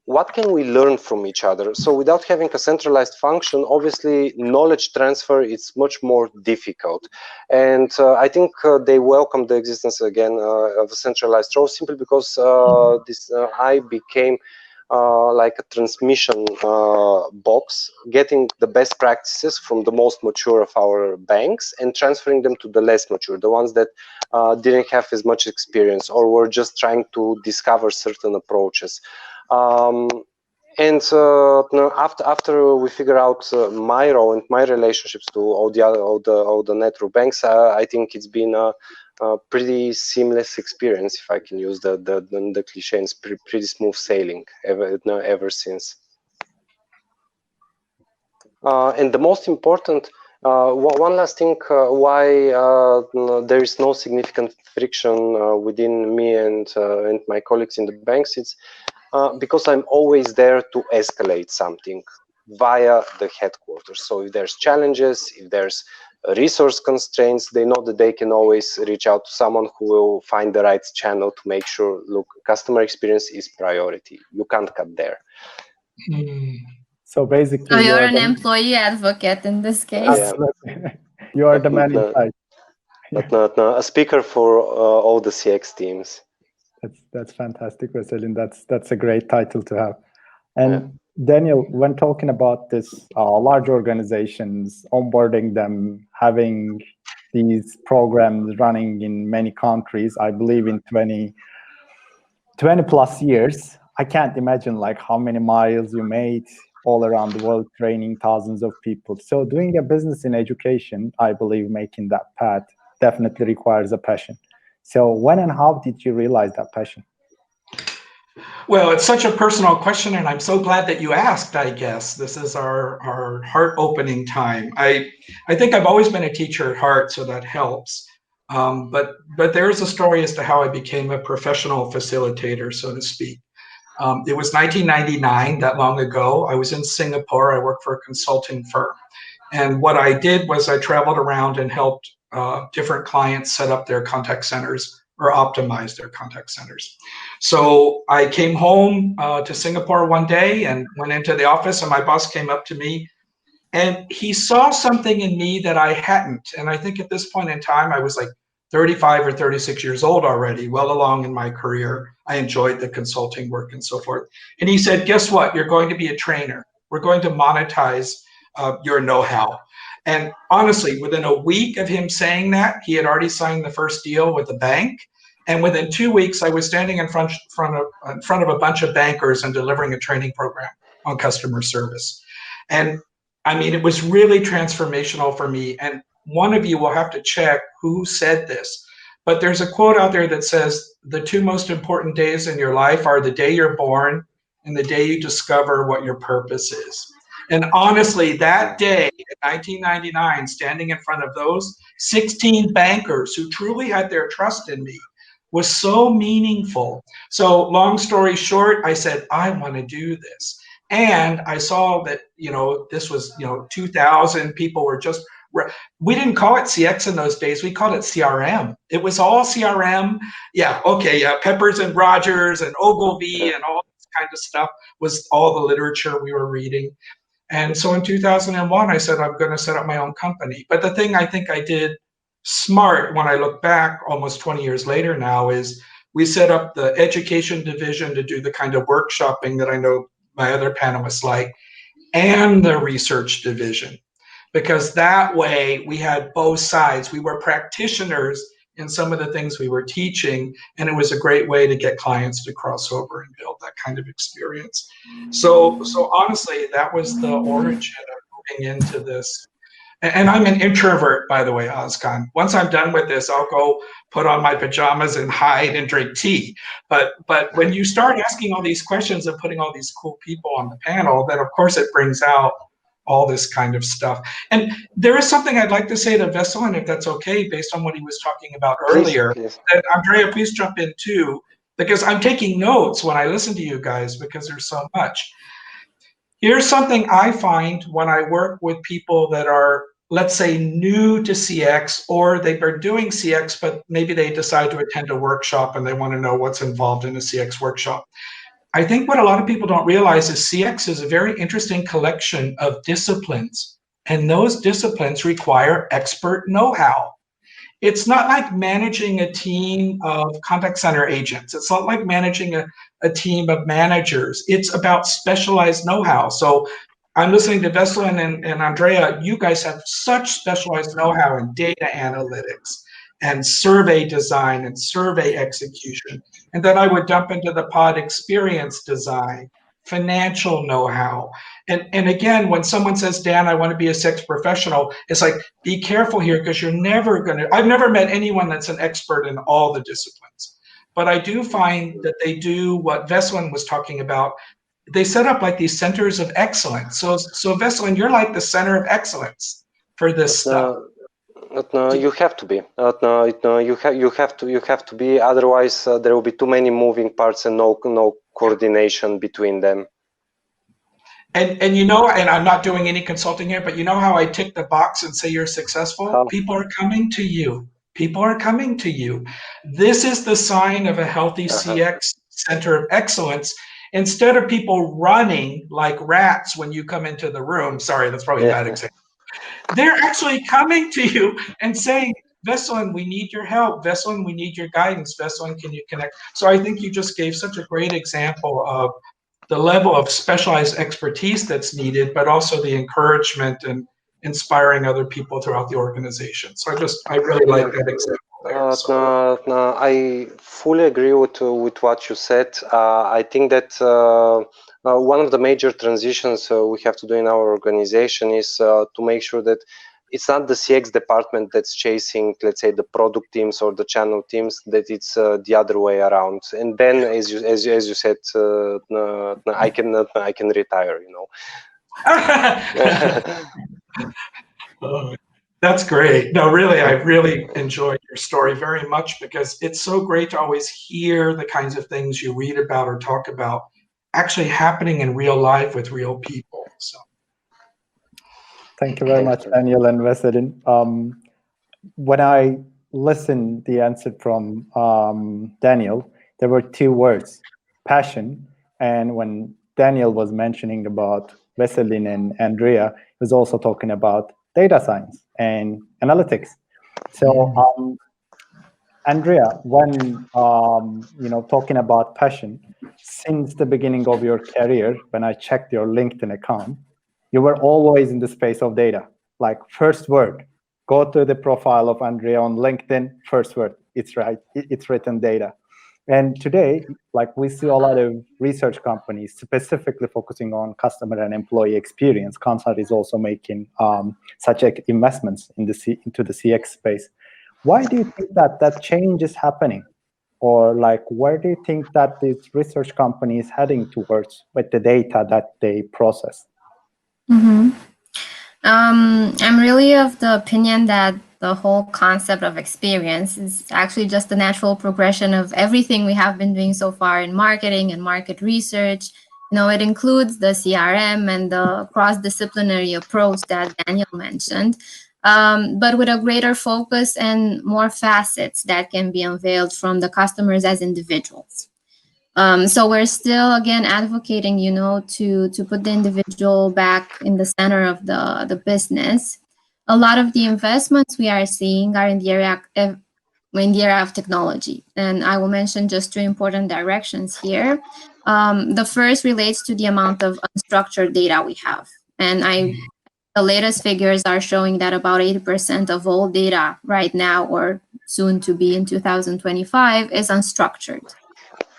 what can we learn from each other? So without having a centralized function, obviously knowledge transfer is much more difficult. And I think they welcome the existence again of a centralized role simply because I became like a transmission box, getting the best practices from the most mature of our banks and transferring them to the less mature, the ones that didn't have as much experience or were just trying to discover certain approaches. After we figure out my role and my relationships to all the network banks, I think it's been a pretty seamless experience, if I can use the cliche, and pretty smooth sailing ever since. And the most important, one last thing, why there is no significant friction within me and my colleagues in the banks, it's because I'm always there to escalate something via the headquarters. So if there's challenges, if there's resource constraints, they know that they can always reach out to someone who will find the right channel to make sure, look, customer experience is priority. You can't cut there. So basically, so you're an employee advocate in this case. Absolutely. You are the man inside. But not a speaker for all the CX teams. That's fantastic, Veselin. That's a great title to have. And Daniel, when talking about this large organizations, onboarding them, having these programs running in many countries, I believe in 20 plus years, I can't imagine like how many miles you made all around the world, training thousands of people. So doing a business in education, I believe making that path definitely requires a passion. So when and how did you realize that passion? Well, it's such a personal question, and I'm so glad that you asked, I guess. This is our heart-opening time. I think I've always been a teacher at heart, so that helps. But there's a story as to how I became a professional facilitator, so to speak. It was 1999, that long ago. I was in Singapore. I worked for a consulting firm. And what I did was I traveled around and helped different clients set up their contact centers or optimize their contact centers. So I came home to Singapore one day and went into the office, and my boss came up to me and he saw something in me that I hadn't. And I think at this point in time, I was like 35 or 36 years old already, well along in my career. I enjoyed the consulting work and so forth. And he said, guess what? You're going to be a trainer. We're going to monetize your know-how. And honestly, within a week of him saying that, he had already signed the first deal with the bank. And within 2 weeks, I was standing in front of a bunch of bankers and delivering a training program on customer service. And I mean, it was really transformational for me. And one of you will have to check who said this. But there's a quote out there that says, the two most important days in your life are the day you're born and the day you discover what your purpose is. And honestly, that day in 1999, standing in front of those 16 bankers who truly had their trust in me was so meaningful. So long story short, I said, I want to do this. And I saw that, this was, 2000 people were just, we didn't call it CX in those days. We called it CRM. It was all CRM. Yeah. Okay. Yeah. Peppers and Rogers and Ogilvy and all this kind of stuff was all the literature we were reading. And so in 2001, I said, I'm going to set up my own company. But the thing I think I did smart when I look back almost 20 years later now is we set up the education division to do the kind of workshopping that I know my other panelists like, and the research division. Because that way we had both sides. We were practitioners in some of the things we were teaching, and it was a great way to get clients to cross over and build that kind of experience. So honestly, that was the origin of moving into this. And I'm an introvert, by the way, Ozkan. Once I'm done with this, I'll go put on my pajamas and hide and drink tea. But when you start asking all these questions and putting all these cool people on the panel, then of course it brings out all this kind of stuff. And there is something I'd like to say to Veselin, if that's okay, based on what he was talking about earlier. Please. And Andrea, please jump in too, because I'm taking notes when I listen to you guys because there's so much. Here's something I find when I work with people that are, let's say, new to CX, or they've been doing CX, but maybe they decide to attend a workshop and they want to know what's involved in a CX workshop. I think what a lot of people don't realize is CX is a very interesting collection of disciplines, and those disciplines require expert know-how. It's not like managing a team of contact center agents. It's not like managing a team of managers. It's about specialized know-how. So I'm listening to Veselin and Andrea. You guys have such specialized know-how in data analytics and survey design and survey execution. And then I would dump into the pod experience design, financial know-how. And again, when someone says, Dan, I want to be a CX professional, it's like, be careful here, because you're never going to, I've never met anyone that's an expert in all the disciplines. But I do find that they do what Veselin was talking about. They set up like these centers of excellence. So Veselin, you're like the center of excellence for this stuff. No, you have to be. You have to be. Otherwise, there will be too many moving parts and no coordination between them. And and I'm not doing any consulting here, but you know how I tick the box and say you're successful? How? People are coming to you. People are coming to you. This is the sign of a healthy CX center of excellence. Instead of people running like rats when you come into the room, sorry, that's probably a bad example. They're actually coming to you and saying, Veselin, we need your help. Veselin, we need your guidance. Veselin, can you connect? So I think you just gave such a great example of the level of specialized expertise that's needed, but also the encouragement and inspiring other people throughout the organization. So I really like that example there. No, I fully agree with what you said. I think that one of the major transitions we have to do in our organization is to make sure that it's not the CX department that's chasing, let's say, the product teams or the channel teams, that it's the other way around. And then, as you said, I can retire, That's great. No, really, I really enjoyed your story very much, because it's so great to always hear the kinds of things you read about or talk about actually happening in real life with real people. So. Thank you very much, Daniel and Veselin. When I listened the answer from Daniel, there were two words, passion. And when Daniel was mentioning about Veselin and Andrea, he was also talking about data science and analytics. So, Andrea, when talking about passion, since the beginning of your career, when I checked your LinkedIn account, you were always in the space of data. Like, first word, go to the profile of Andrea on LinkedIn, first word, it's right, it's written data. And today, like, we see a lot of research companies specifically focusing on customer and employee experience. Consult is also making such investments into the CX space. Why do you think that change is happening? Or like, where do you think that this research company is heading towards with the data that they process? Mm-hmm. I'm really of the opinion that the whole concept of experience is actually just the natural progression of everything we have been doing so far in marketing and market research. You know, it includes the CRM and the cross-disciplinary approach that Daniel mentioned, but with a greater focus and more facets that can be unveiled from the customers as individuals. So we're still again advocating, you know, to put the individual back in the center of the business. A lot of the investments we are seeing are in the area of technology, and I will mention just two important directions here. The first relates to the amount of unstructured data we have, and the latest figures are showing that about 80% of all data right now, or soon to be in 2025, is unstructured.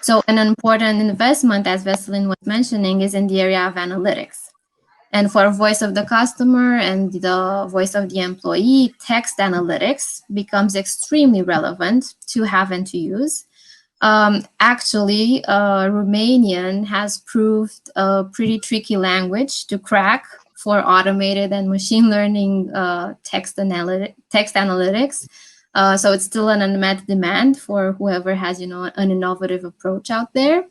So an important investment, as Veselin was mentioning, is in the area of analytics. And for voice of the customer and the voice of the employee, text analytics becomes extremely relevant to have and to use. Actually, Romanian has proved a pretty tricky language to crack for automated and machine learning text analytics. So it's still an unmet demand for whoever has, you know, an innovative approach out there.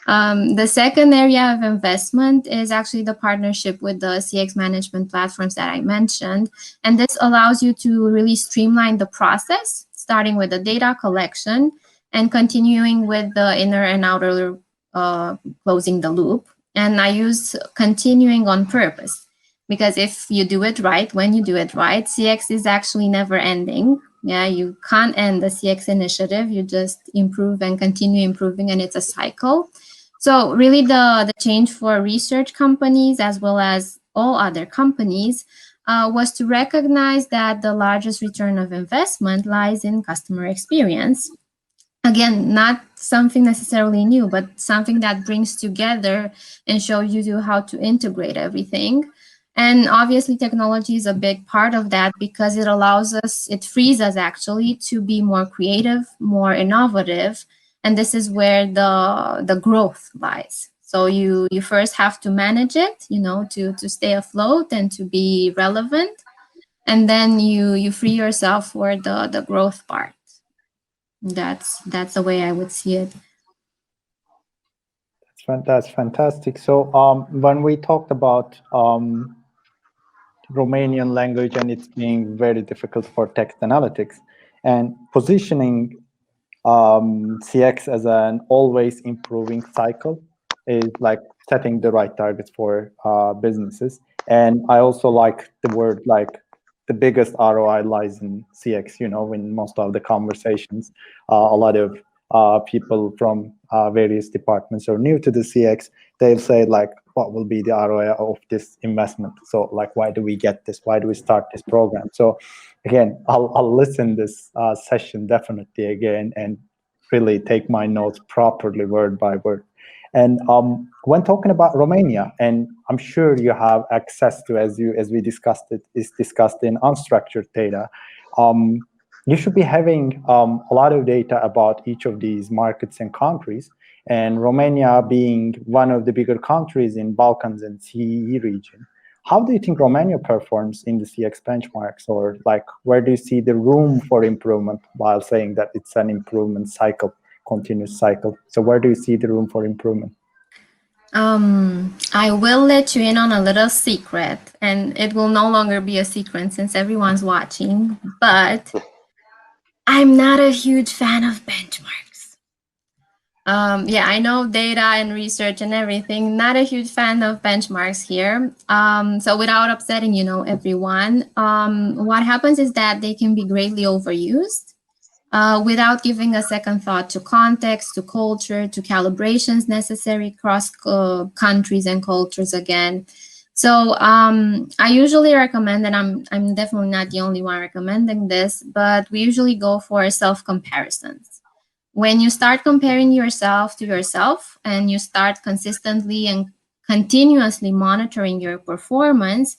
The second area of investment is actually the partnership with the CX management platforms that I mentioned. And this allows you to really streamline the process, starting with the data collection and continuing with the inner and outer closing the loop. And I use continuing on purpose, because if you do it right, when you do it right, CX is actually never ending. Yeah, you can't end the CX initiative. You just improve and continue improving, and it's a cycle. So really the change for research companies as well as all other companies was to recognize that the largest return of investment lies in customer experience. Again, not something necessarily new, but something that brings together and shows you how to integrate everything. And obviously technology is a big part of that, because it allows us, it frees us actually to be more creative, more innovative. And this is where the growth lies. So you first have to manage it, you know, to stay afloat and to be relevant. And then you free yourself for the growth part. That's the way I would see it. That's fantastic. So when we talked about Romanian language and it's being very difficult for text analytics, and positioning CX as an always improving cycle is like setting the right targets for businesses. And I also like the word, like the biggest ROI lies in CX, you know, in most of the conversations. A lot of people from various departments are new to the CX. They'll say like, what will be the ROI of this investment? So like, why do we get this? Why do we start this program? So again, I'll listen this session definitely again and really take my notes properly word by word. And when talking about Romania, and I'm sure you have access to, as we discussed, it is discussed in unstructured data. You should be having a lot of data about each of these markets and countries. And Romania being one of the bigger countries in Balkans and CEE region, how do you think Romania performs in the CX benchmarks, or like where do you see the room for improvement, while saying that it's an improvement cycle, continuous cycle? So where do you see the room for improvement? I will let you in on a little secret, and it will no longer be a secret since everyone's watching, but I'm not a huge fan of benchmarks. Yeah, I know data and research and everything, not a huge fan of benchmarks here. So without upsetting, you know, everyone, what happens is that they can be greatly overused without giving a second thought to context, to culture, to calibrations necessary across countries and cultures again. So I usually recommend, and I'm definitely not the only one recommending this, but we usually go for self-comparisons. When you start comparing yourself to yourself and you start consistently and continuously monitoring your performance,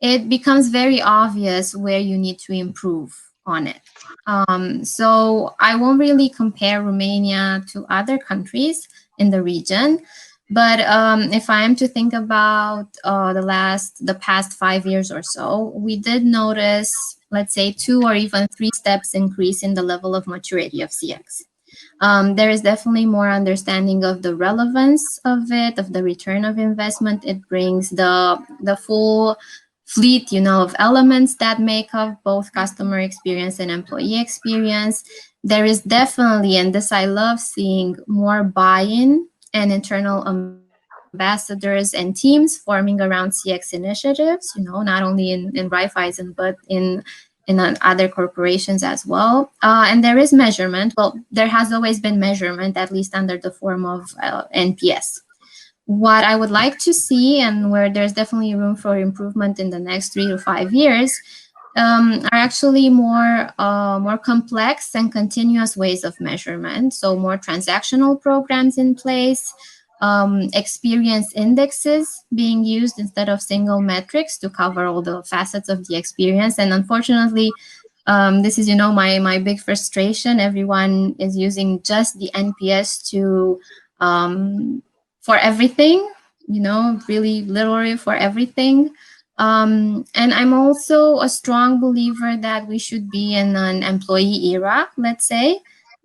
it becomes very obvious where you need to improve on it. So I won't really compare Romania to other countries in the region, But if I am to think about the past 5 years or so, we did notice, let's say, 2 or even 3 steps increase in the level of maturity of CX. There is definitely more understanding of the relevance of it, of the return of investment. It brings the full fleet, of elements that make up both customer experience and employee experience. There is definitely, and this I love seeing, more buy-in and internal ambassadors and teams forming around CX initiatives, not only in Raiffeisen, but in other corporations as well. And there is measurement. Well, there has always been measurement, at least under the form of NPS. What I would like to see, and where there's definitely room for improvement in the next 3 to 5 years, are actually more complex and continuous ways of measurement. So more transactional programs in place, experience indexes being used instead of single metrics to cover all the facets of the experience. And unfortunately, this is, my big frustration. Everyone is using just the NPS to for everything, really literally for everything. And I'm also a strong believer that we should be in an employee era, let's say,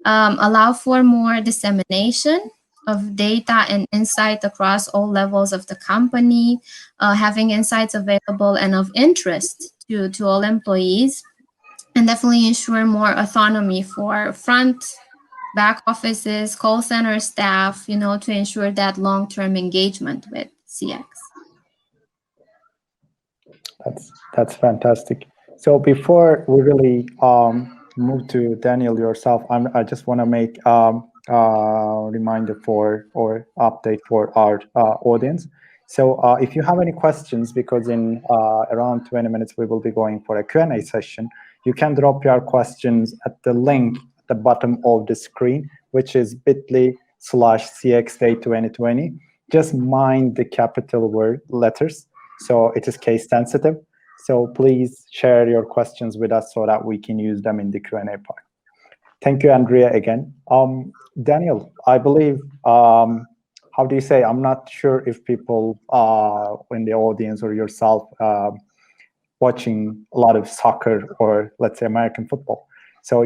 allow for more dissemination of data and insight across all levels of the company, having insights available and of interest to all employees, and definitely ensure more autonomy for front, back offices, call center staff, to ensure that long-term engagement with CX. That's fantastic. So before we really move to Daniel yourself, I just want to make reminder or update for our audience. So if you have any questions, because in around 20 minutes we will be going for a Q&A session, you can drop your questions at the link at the bottom of the screen, which is bit.ly/CXDay2020. Just mind the capital word letters. So it is case sensitive. So please share your questions with us so that we can use them in the Q&A part. Thank you, Andrea, again. Daniel, I believe, how do you say, I'm not sure if people in the audience or yourself watching a lot of soccer or, let's say, American football. So,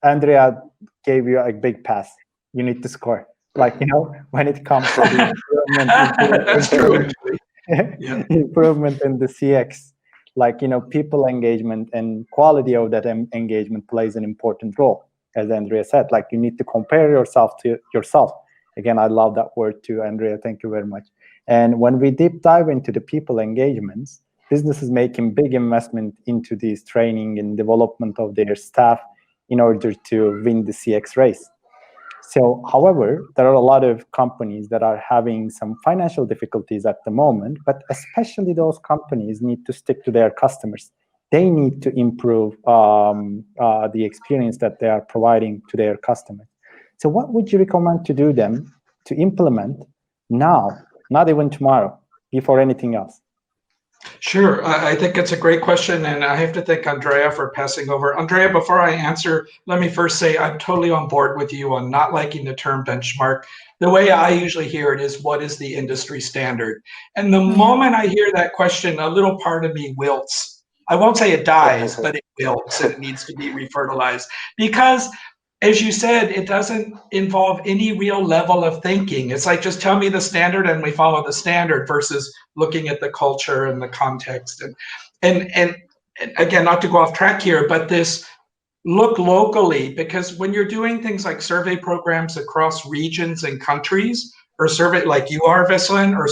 Andrea gave you a big pass. You need to score. When it comes to the improvement, that's true, actually. Yeah. Improvement in the CX, people engagement and quality of that engagement plays an important role. As Andrea said, you need to compare yourself to yourself. Again, I love that word too, Andrea. Thank you very much. And when we deep dive into the people engagements, businesses making big investment into this training and development of their staff in order to win the CX race. So, however, there are a lot of companies that are having some financial difficulties at the moment, but especially those companies need to stick to their customers. They need to improve the experience that they are providing to their customers. So what would you recommend to do them to implement now, not even tomorrow, before anything else? Sure. I think it's a great question, and I have to thank Andrea for passing over. Andrea, before I answer, let me first say I'm totally on board with you on not liking the term benchmark. The way I usually hear it is, what is the industry standard? And the moment I hear that question, a little part of me wilts. I won't say it dies, but it wilts and it needs to be refertilized. Because as you said, it doesn't involve any real level of thinking. It's like, just tell me the standard and we follow the standard, versus looking at the culture and the context. And again, not to go off track here, but this look locally, because when you're doing things like survey programs across regions and countries, or survey like you are, Veselin, or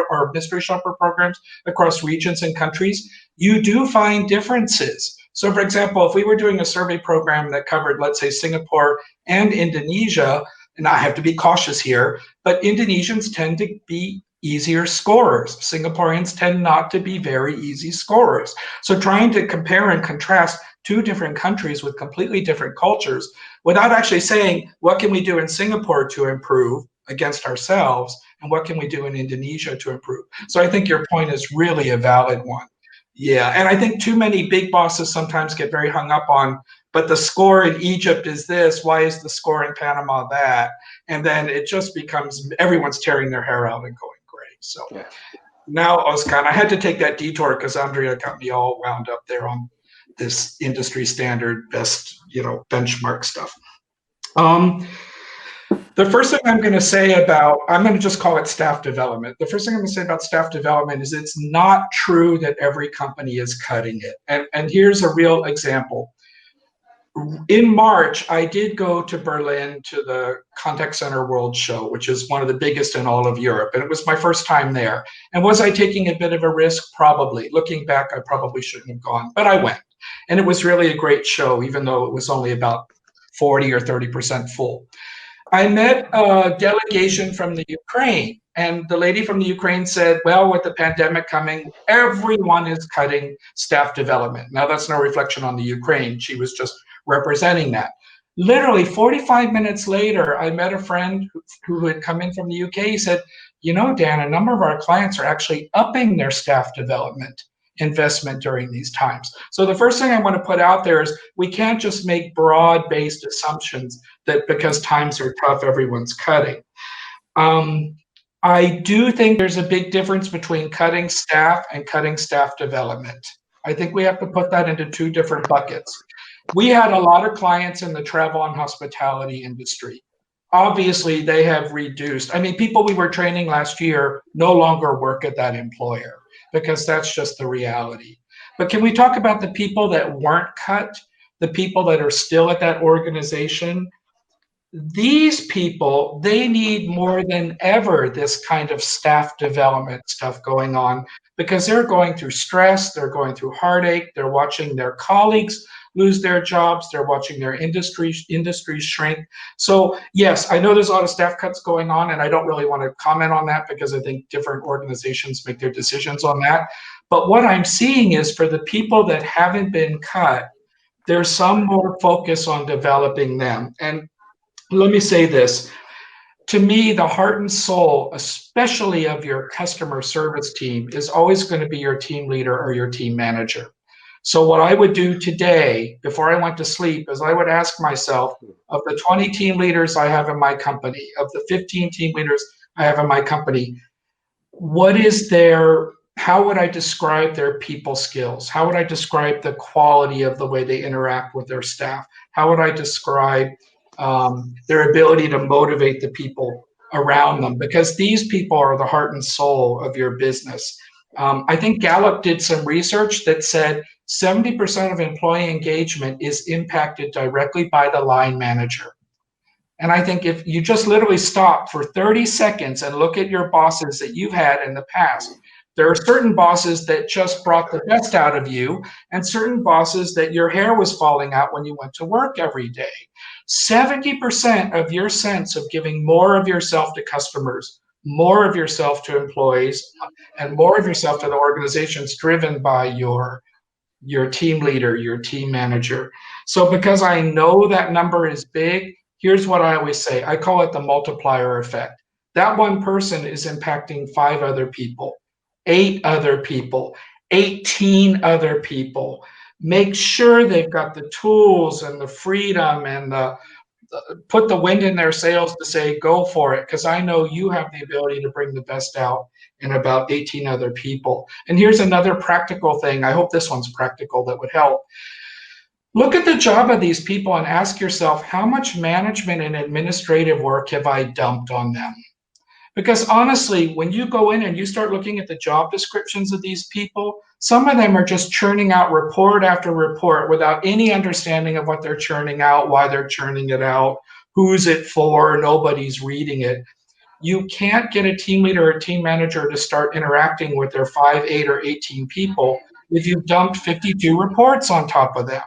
or mystery shopper programs across regions and countries, you do find differences. So for example, if we were doing a survey program that covered, let's say, Singapore and Indonesia, and I have to be cautious here, but Indonesians tend to be easier scorers. Singaporeans tend not to be very easy scorers. So trying to compare and contrast two different countries with completely different cultures without actually saying, what can we do in Singapore to improve against ourselves, and what can we do in Indonesia to improve? So I think your point is really a valid one. Yeah, and I think too many big bosses sometimes get very hung up on but the score in Egypt is this. Why is the score in Panama that? And then it just becomes, everyone's tearing their hair out and going gray. So now, Oskan, I had to take that detour because Andrea got me all wound up there on this industry standard best, benchmark stuff. The first thing I'm going to say about, I'm going to just call it staff development. The first thing I'm going to say about staff development is it's not true that every company is cutting it. And here's a real example. In March, I did go to Berlin to the Contact Center World Show, which is one of the biggest in all of Europe. And it was my first time there. And was I taking a bit of a risk? Probably. Looking back, I probably shouldn't have gone, but I went. And it was really a great show, even though it was only about 40 or 30% full. I met a delegation from the Ukraine, and the lady from the Ukraine said, well, with the pandemic coming, everyone is cutting staff development. Now, that's no reflection on the Ukraine. She was just representing that. Literally 45 minutes later, I met a friend who had come in from the UK. He said, Dan, a number of our clients are actually upping their staff development investment during these times. So the first thing I want to put out there is we can't just make broad-based assumptions that because times are tough, everyone's cutting. I do think there's a big difference between cutting staff and cutting staff development. I think we have to put that into two different buckets. We had a lot of clients in the travel and hospitality industry. Obviously, they have reduced. I mean, people we were training last year no longer work at that employer because that's just the reality. But can we talk about the people that weren't cut, the people that are still at that organization? These people, they need more than ever this kind of staff development stuff going on because they're going through stress, they're going through heartache, they're watching their colleagues lose their jobs, they're watching their industries shrink. So yes, I know there's a lot of staff cuts going on, and I don't really want to comment on that because I think different organizations make their decisions on that. But what I'm seeing is for the people that haven't been cut, there's some more focus on developing them. And let me say this. To me, the heart and soul, especially of your customer service team, is always going to be your team leader or your team manager. So what I would do today, before I went to sleep, is I would ask myself, of the 20 team leaders I have in my company, of the 15 team leaders I have in my company, how would I describe their people skills? How would I describe the quality of the way they interact with their staff? How would I describe their ability to motivate the people around them? Because these people are the heart and soul of your business. I think Gallup did some research that said 70% of employee engagement is impacted directly by the line manager. And I think if you just literally stop for 30 seconds and look at your bosses that you've had in the past, there are certain bosses that just brought the best out of you and certain bosses that your hair was falling out when you went to work every day. 70% of your sense of giving more of yourself to customers, more of yourself to employees, and more of yourself to the organization is driven by your team leader, your team manager. So because I know that number is big, here's what I always say. I call it the multiplier effect. That one person is impacting 5 other people, 8 other people, 18 other people. Make sure they've got the tools and the freedom and put the wind in their sails to say, go for it, because I know you have the ability to bring the best out in about 18 other people. And here's another practical thing. I hope this one's practical that would help. Look at the job of these people and ask yourself, how much management and administrative work have I dumped on them? Because honestly, when you go in and you start looking at the job descriptions of these people, some of them are just churning out report after report without any understanding of what they're churning out, why they're churning it out, who's it for, nobody's reading it. You can't get a team leader or a team manager to start interacting with their 5, 8, or 18 people if you've dumped 52 reports on top of them.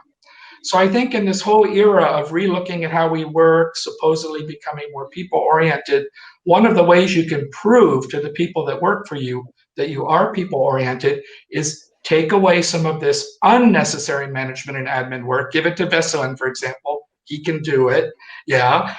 So I think in this whole era of relooking at how we work, supposedly becoming more people-oriented, one of the ways you can prove to the people that work for you that you are people-oriented is take away some of this unnecessary management and admin work. Give it to Veselin, for example. He can do it, yeah.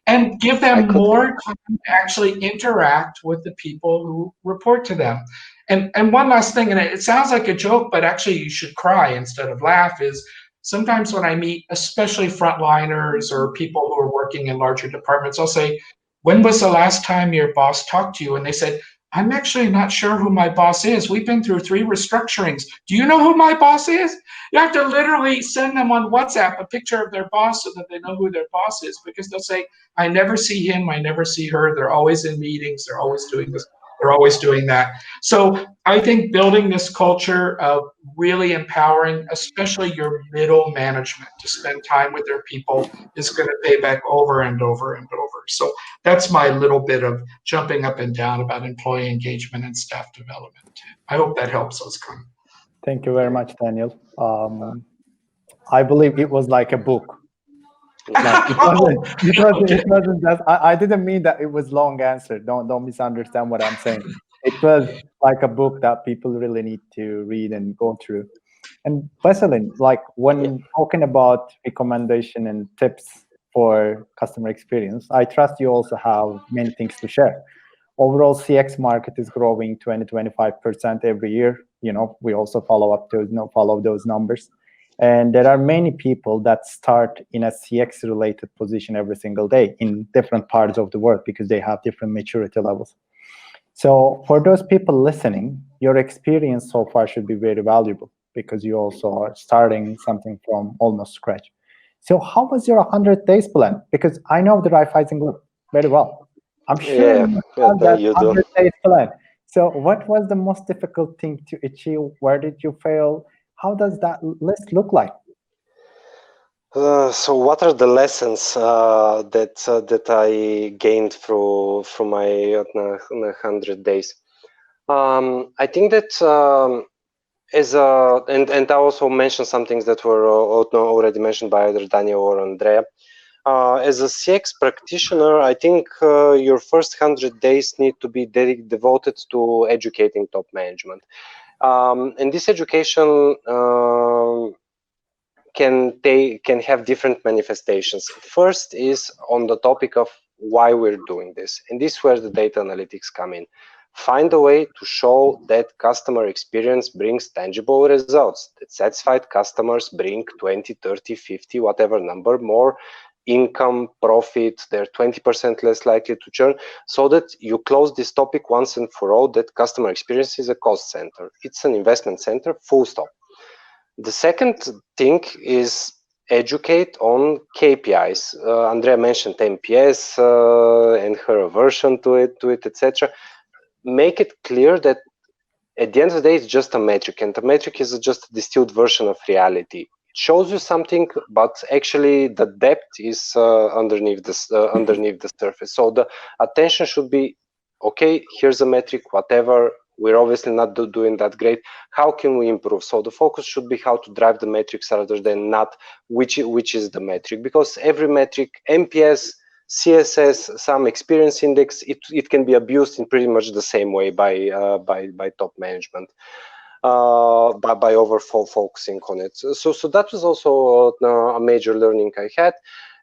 And give them more time to actually interact with the people who report to them. And one last thing, and it sounds like a joke, but actually you should cry instead of laugh, is sometimes when I meet, especially frontliners or people who are working in larger departments, I'll say, when was the last time your boss talked to you? And they said, I'm actually not sure who my boss is. We've been through 3 restructurings. Do you know who my boss is? You have to literally send them on WhatsApp a picture of their boss so that they know who their boss is, because they'll say, I never see him, I never see her. They're always in meetings, they're always doing this, they're always doing that. So I think building this culture of really empowering, especially your middle management, to spend time with their people is going to pay back over and over and over. So that's my little bit of jumping up and down about employee engagement and staff development. I hope that helps us, Con. Thank you very much, Daniel. I believe it was like a book. Like it wasn't just, I didn't mean that it was long answer. Don't misunderstand what I'm saying. It was like a book that people really need to read and go through. And Veselin, like when talking about recommendation and tips for customer experience, I trust you also have many things to share. Overall, CX market is growing 20-25% every year. You know, we also follow those numbers. And there are many people that start in a CX related position every single day in different parts of the world because they have different maturity levels. So for those people listening, your experience so far should be very valuable because you also are starting something from almost scratch. So how was your 100 days plan? Because I know the Raiffeisen Group very well. I'm sure you have that 100 days plan. So what was the most difficult thing to achieve? Where did you fail? How does that list look like? So what are the lessons that I gained from my 100 days? I think that and I also mentioned some things that were already mentioned by either Daniel or Andrea. As a CX practitioner, I think your first 100 days need to be devoted to educating top management. And this education can have different manifestations. First is on the topic of why we're doing this, and this is where the data analytics come in. Find a way to show that customer experience brings tangible results, that satisfied customers bring 20, 30, 50, whatever number more income, profit, they're 20% less likely to churn, so that you close this topic once and for all, that customer experience is a cost center. It's an investment center, full stop. The second thing is educate on KPIs. Andrea mentioned NPS and her aversion to it, etc. Make it clear that at the end of the day, it's just a metric, and the metric is just a distilled version of reality. It shows you something, but actually the depth is underneath the surface. So the attention should be, okay, here's a metric, whatever. We're obviously not doing that great. How can we improve? So the focus should be how to drive the metrics rather than not which is the metric, because every metric, NPS, CSS, some experience index, it can be abused in pretty much the same way by top management, by over focusing on it. So that was also a major learning I had.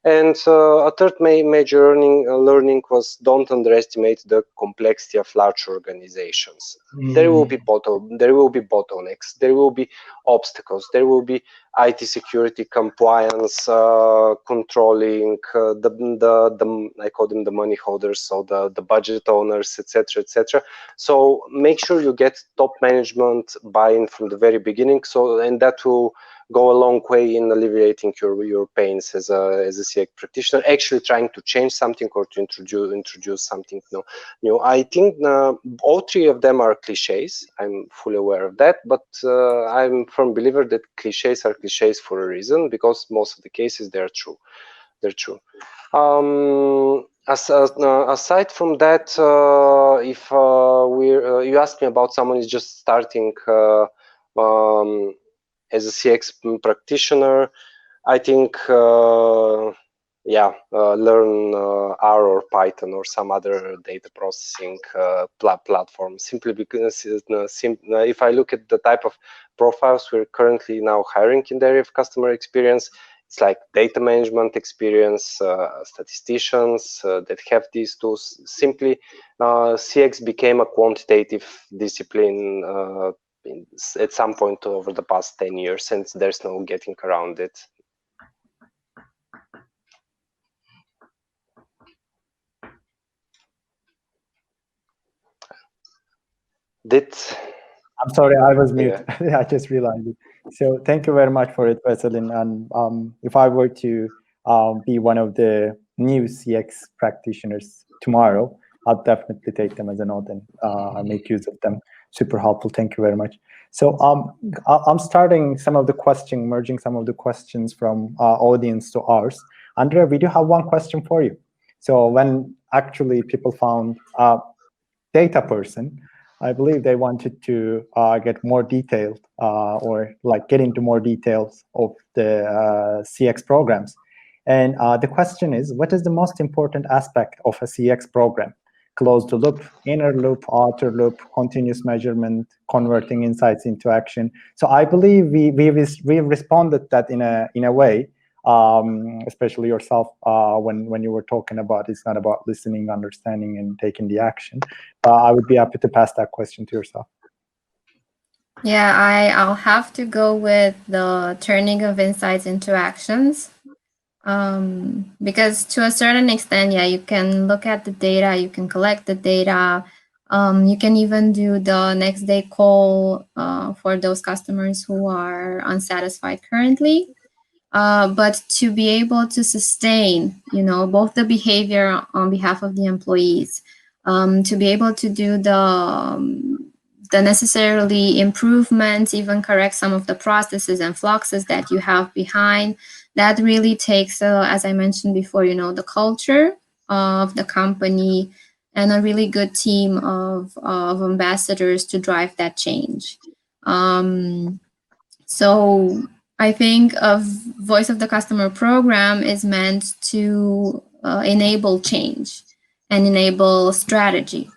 And a third major learning was, don't underestimate the complexity of large organizations. There will be bottlenecks, there will be obstacles, there will be IT security, compliance, controlling, I call them the money holders, so the budget owners, etc., etc. So make sure you get top management buy-in from the very beginning. And that will go a long way in alleviating your pains as a CX practitioner, actually trying to change something or to introduce something new. I think all three of them are cliches. I'm fully aware of that, but I'm a firm believer that cliches are cliches for a reason, because most of the cases they're true. Aside from that, if you asked me about someone who's just starting as a CX practitioner, I think, learn R or Python or some other data processing platform. Simply because if I look at the type of profiles we're currently now hiring in the area of customer experience, it's like data management experience, statisticians that have these tools. Simply, CX became a quantitative discipline at some point over the past 10 years, and there's no getting around it. I'm sorry, I was mute. Yeah. I just realized it. So thank you very much for it, Veselin. And if I were to be one of the new CX practitioners tomorrow, I'll definitely take them as a note and make use of them. Super helpful. Thank you very much. So I'm starting some of the questions, merging some of the questions from our audience to ours. Andrea, we do have one question for you. So when actually people found a data person, I believe they wanted to get more detailed or like get into more details of the CX programs. And the question is, what is the most important aspect of a CX program? Closed loop, inner loop, outer loop, continuous measurement, converting insights into action. So I believe we responded that in a way, especially yourself when you were talking about it's not about listening, understanding, and taking the action. I would be happy to pass that question to yourself. Yeah, I'll have to go with the turning of insights into actions. Because to a certain extent, yeah, you can look at the data, you can collect the data, you can even do the next day call for those customers who are unsatisfied currently. But to be able to sustain, both the behavior on behalf of the employees, to be able to do the necessarily improvements, even correct some of the processes and fluxes that you have behind, that really takes, as I mentioned before, the culture of the company and a really good team of ambassadors to drive that change. So I think a voice of the customer program is meant to enable change and enable strategy.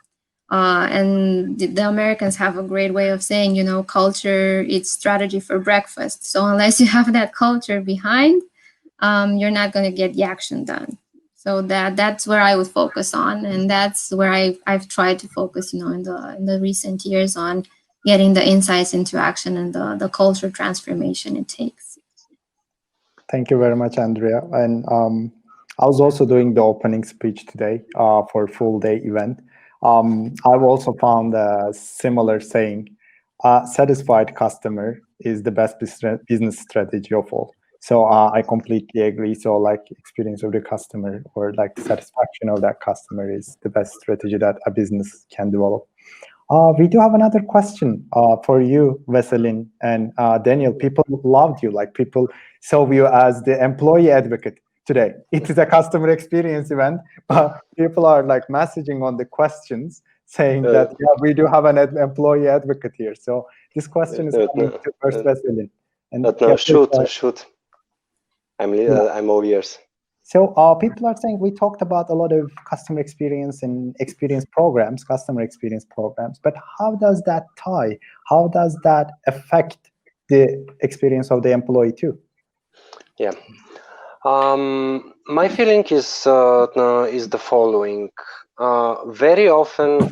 And the Americans have a great way of saying, culture, it's strategy for breakfast. So unless you have that culture behind, you're not going to get the action done. So that's where I would focus on, and that's where I've tried to focus, in the recent years on getting the insights into action and the culture transformation it takes. Thank you very much, Andrea. And I was also doing the opening speech today for a full day event. I've also found a similar saying, satisfied customer is the best business strategy of all. So I completely agree. So like experience of the customer or like satisfaction of that customer is the best strategy that a business can develop. We do have another question for you, Veselin and Daniel. People loved you, like people saw you as the employee advocate today. It is a customer experience event, but people are like messaging on the questions saying that we do have an employee advocate here. So this question is coming to first Veselin. Shoot. I'm all ears. So people are saying we talked about a lot of customer experience and customer experience programs, but how does that tie? How does that affect the experience of the employee too? Yeah. My feeling is the following. Very often,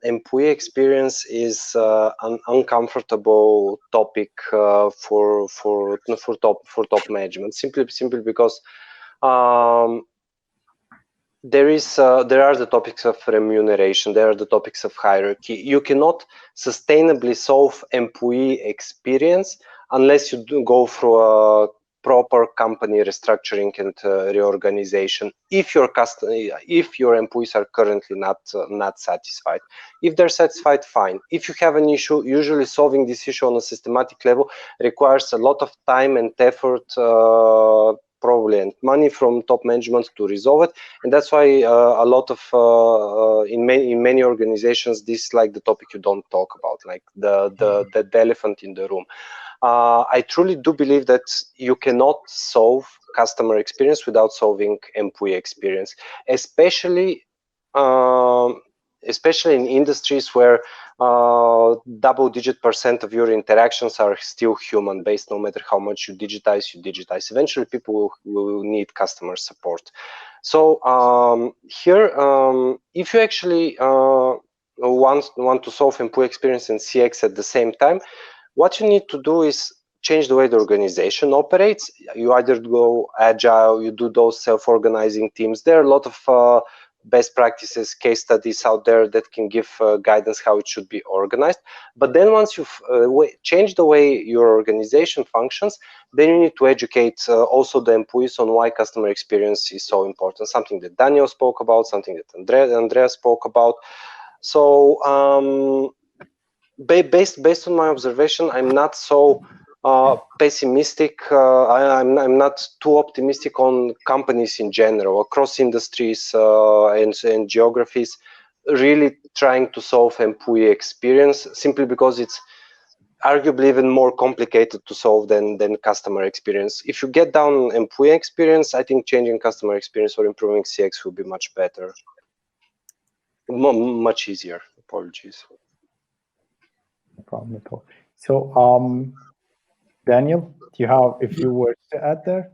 employee experience is an uncomfortable topic for top management. Simply because there are the topics of remuneration. There are the topics of hierarchy. You cannot sustainably solve employee experience unless you go through a proper company restructuring and reorganization. If your employees are currently not satisfied, if they're satisfied, fine. If you have an issue, usually solving this issue on a systematic level requires a lot of time and effort, probably, and money from top management to resolve it. And that's why a lot of in many organizations, this is like the topic you don't talk about, like the elephant in the room. I truly do believe that you cannot solve customer experience without solving employee experience, especially in industries where double-digit % of your interactions are still human-based. No matter how much you digitize. Eventually, people will need customer support. So here, if you actually want to solve employee experience and CX at the same time, what you need to do is change the way the organization operates. You either go agile, you do those self-organizing teams. There are a lot of best practices, case studies out there that can give guidance how it should be organized. But then once you've changed the way your organization functions, then you need to educate also the employees on why customer experience is so important. Something that Daniel spoke about, something that Andrea spoke about. So based on my observation, I'm not so pessimistic. I'm not too optimistic on companies in general, across industries and geographies, really trying to solve employee experience, simply because it's arguably even more complicated to solve than customer experience. If you get down on employee experience, I think changing customer experience or improving CX will be much better, much easier. Apologies. No problem at all. So, Daniel, do you have a few words to add there?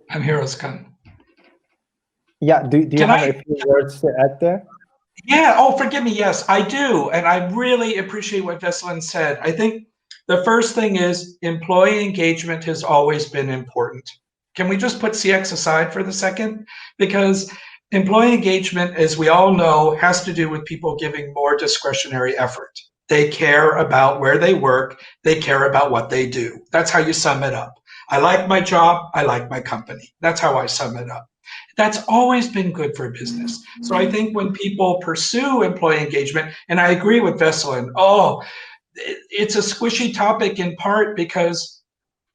I'm here, Özkan. Yeah, do you have a few words to add there? Yeah, oh, forgive me, yes, I do. And I really appreciate what Veselin said. I think the first thing is employee engagement has always been important. Can we just put CX aside for the second? Because employee engagement, as we all know, has to do with people giving more discretionary effort. They care about where they work. They care about what they do. That's how you sum it up. I like my job. I like my company. That's how I sum it up. That's always been good for business. So I think when people pursue employee engagement, and I agree with Veselin, it's a squishy topic in part because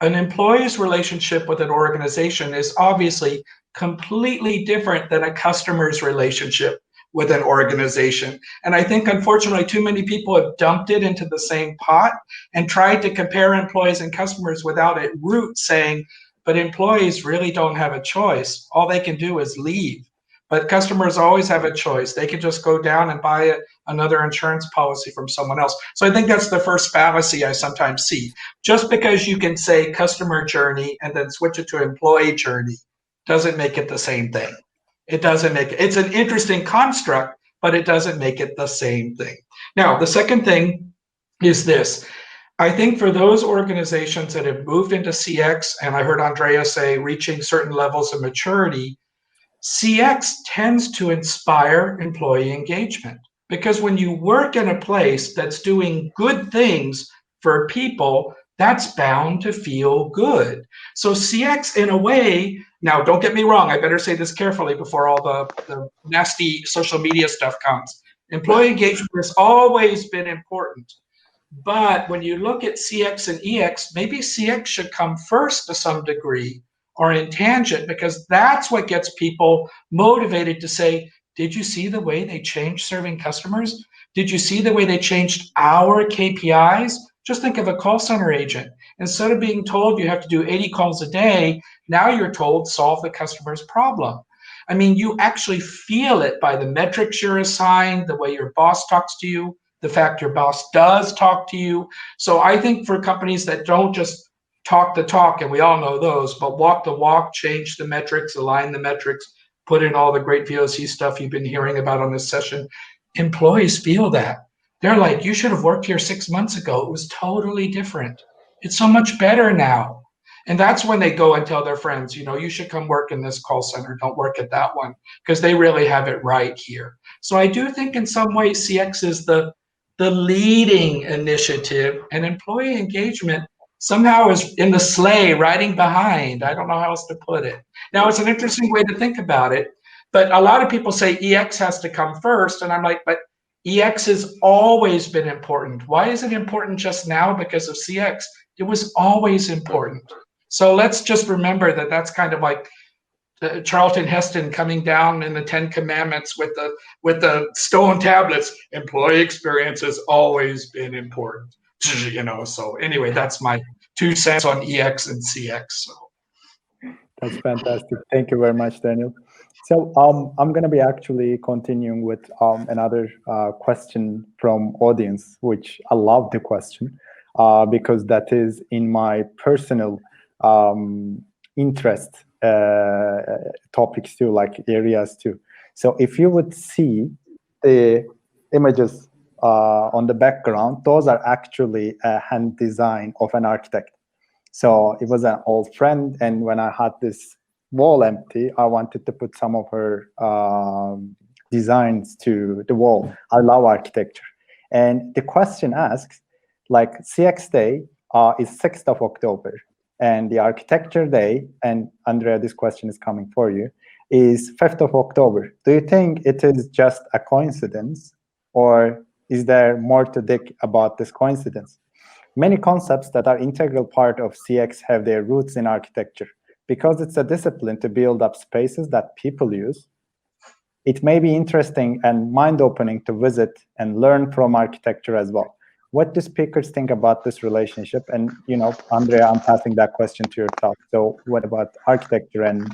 an employee's relationship with an organization is obviously completely different than a customer's relationship with an organization. And I think, unfortunately, too many people have dumped it into the same pot and tried to compare employees and customers without at root saying, but employees really don't have a choice. All they can do is leave. But customers always have a choice. They can just go down and buy another insurance policy from someone else. So I think that's the first fallacy I sometimes see. Just because you can say customer journey and then switch it to employee journey doesn't make it the same thing. It doesn't make it. It's an interesting construct, but it doesn't make it the same thing. Now, the second thing is this. I think for those organizations that have moved into CX, and I heard Andrea say reaching certain levels of maturity, CX tends to inspire employee engagement. Because when you work in a place that's doing good things for people, that's bound to feel good. So CX, in a way, now don't get me wrong, I better say this carefully before all the nasty social media stuff comes. Employee engagement has always been important. But when you look at CX and EX, maybe CX should come first to some degree or in tangent, because that's what gets people motivated to say, did you see the way they changed serving customers? Did you see the way they changed our KPIs? Just think of a call center agent. Instead of being told you have to do 80 calls a day, now you're told solve the customer's problem. I mean, you actually feel it by the metrics you're assigned, the way your boss talks to you, the fact your boss does talk to you. So I think for companies that don't just talk the talk, and we all know those, but walk the walk, change the metrics, align the metrics, put in all the great VOC stuff you've been hearing about on this session, employees feel that. They're like, you should have worked here 6 months ago. It was totally different. It's so much better now. And that's when they go and tell their friends, you know, you should come work in this call center. Don't work at that one, because they really have it right here. So I do think in some ways CX is the leading initiative, and employee engagement somehow is in the sleigh riding behind. I don't know how else to put it. Now, it's an interesting way to think about it, but a lot of people say EX has to come first, and I'm like, but EX has always been important. Why is it important just now because of CX? It was always important. So let's just remember that that's kind of like Charlton Heston coming down in the 10 Commandments with the stone tablets. Employee experience has always been important, you know. So anyway, that's my 2 cents on EX and CX. So. That's fantastic. Thank you very much, Daniel. So I'm going to be actually continuing with another question from audience, which I love the question because that is in my personal interest topics too, like areas too. So if you would see the images on the background, those are actually a hand design of an architect. So it was an old friend, and when I had this wall empty, I wanted to put some of her designs to the wall. I love architecture. And the question asks, like, CX Day is 6th of October, and the Architecture Day, and Andrea, this question is coming for you, is 5th of October. Do you think it is just a coincidence, or is there more to dig about this coincidence? Many concepts that are integral part of CX have their roots in architecture. Because it's a discipline to build up spaces that people use, it may be interesting and mind-opening to visit and learn from architecture as well. What do speakers think about this relationship? And, you know, Andrea, I'm passing that question to your talk. So what about architecture and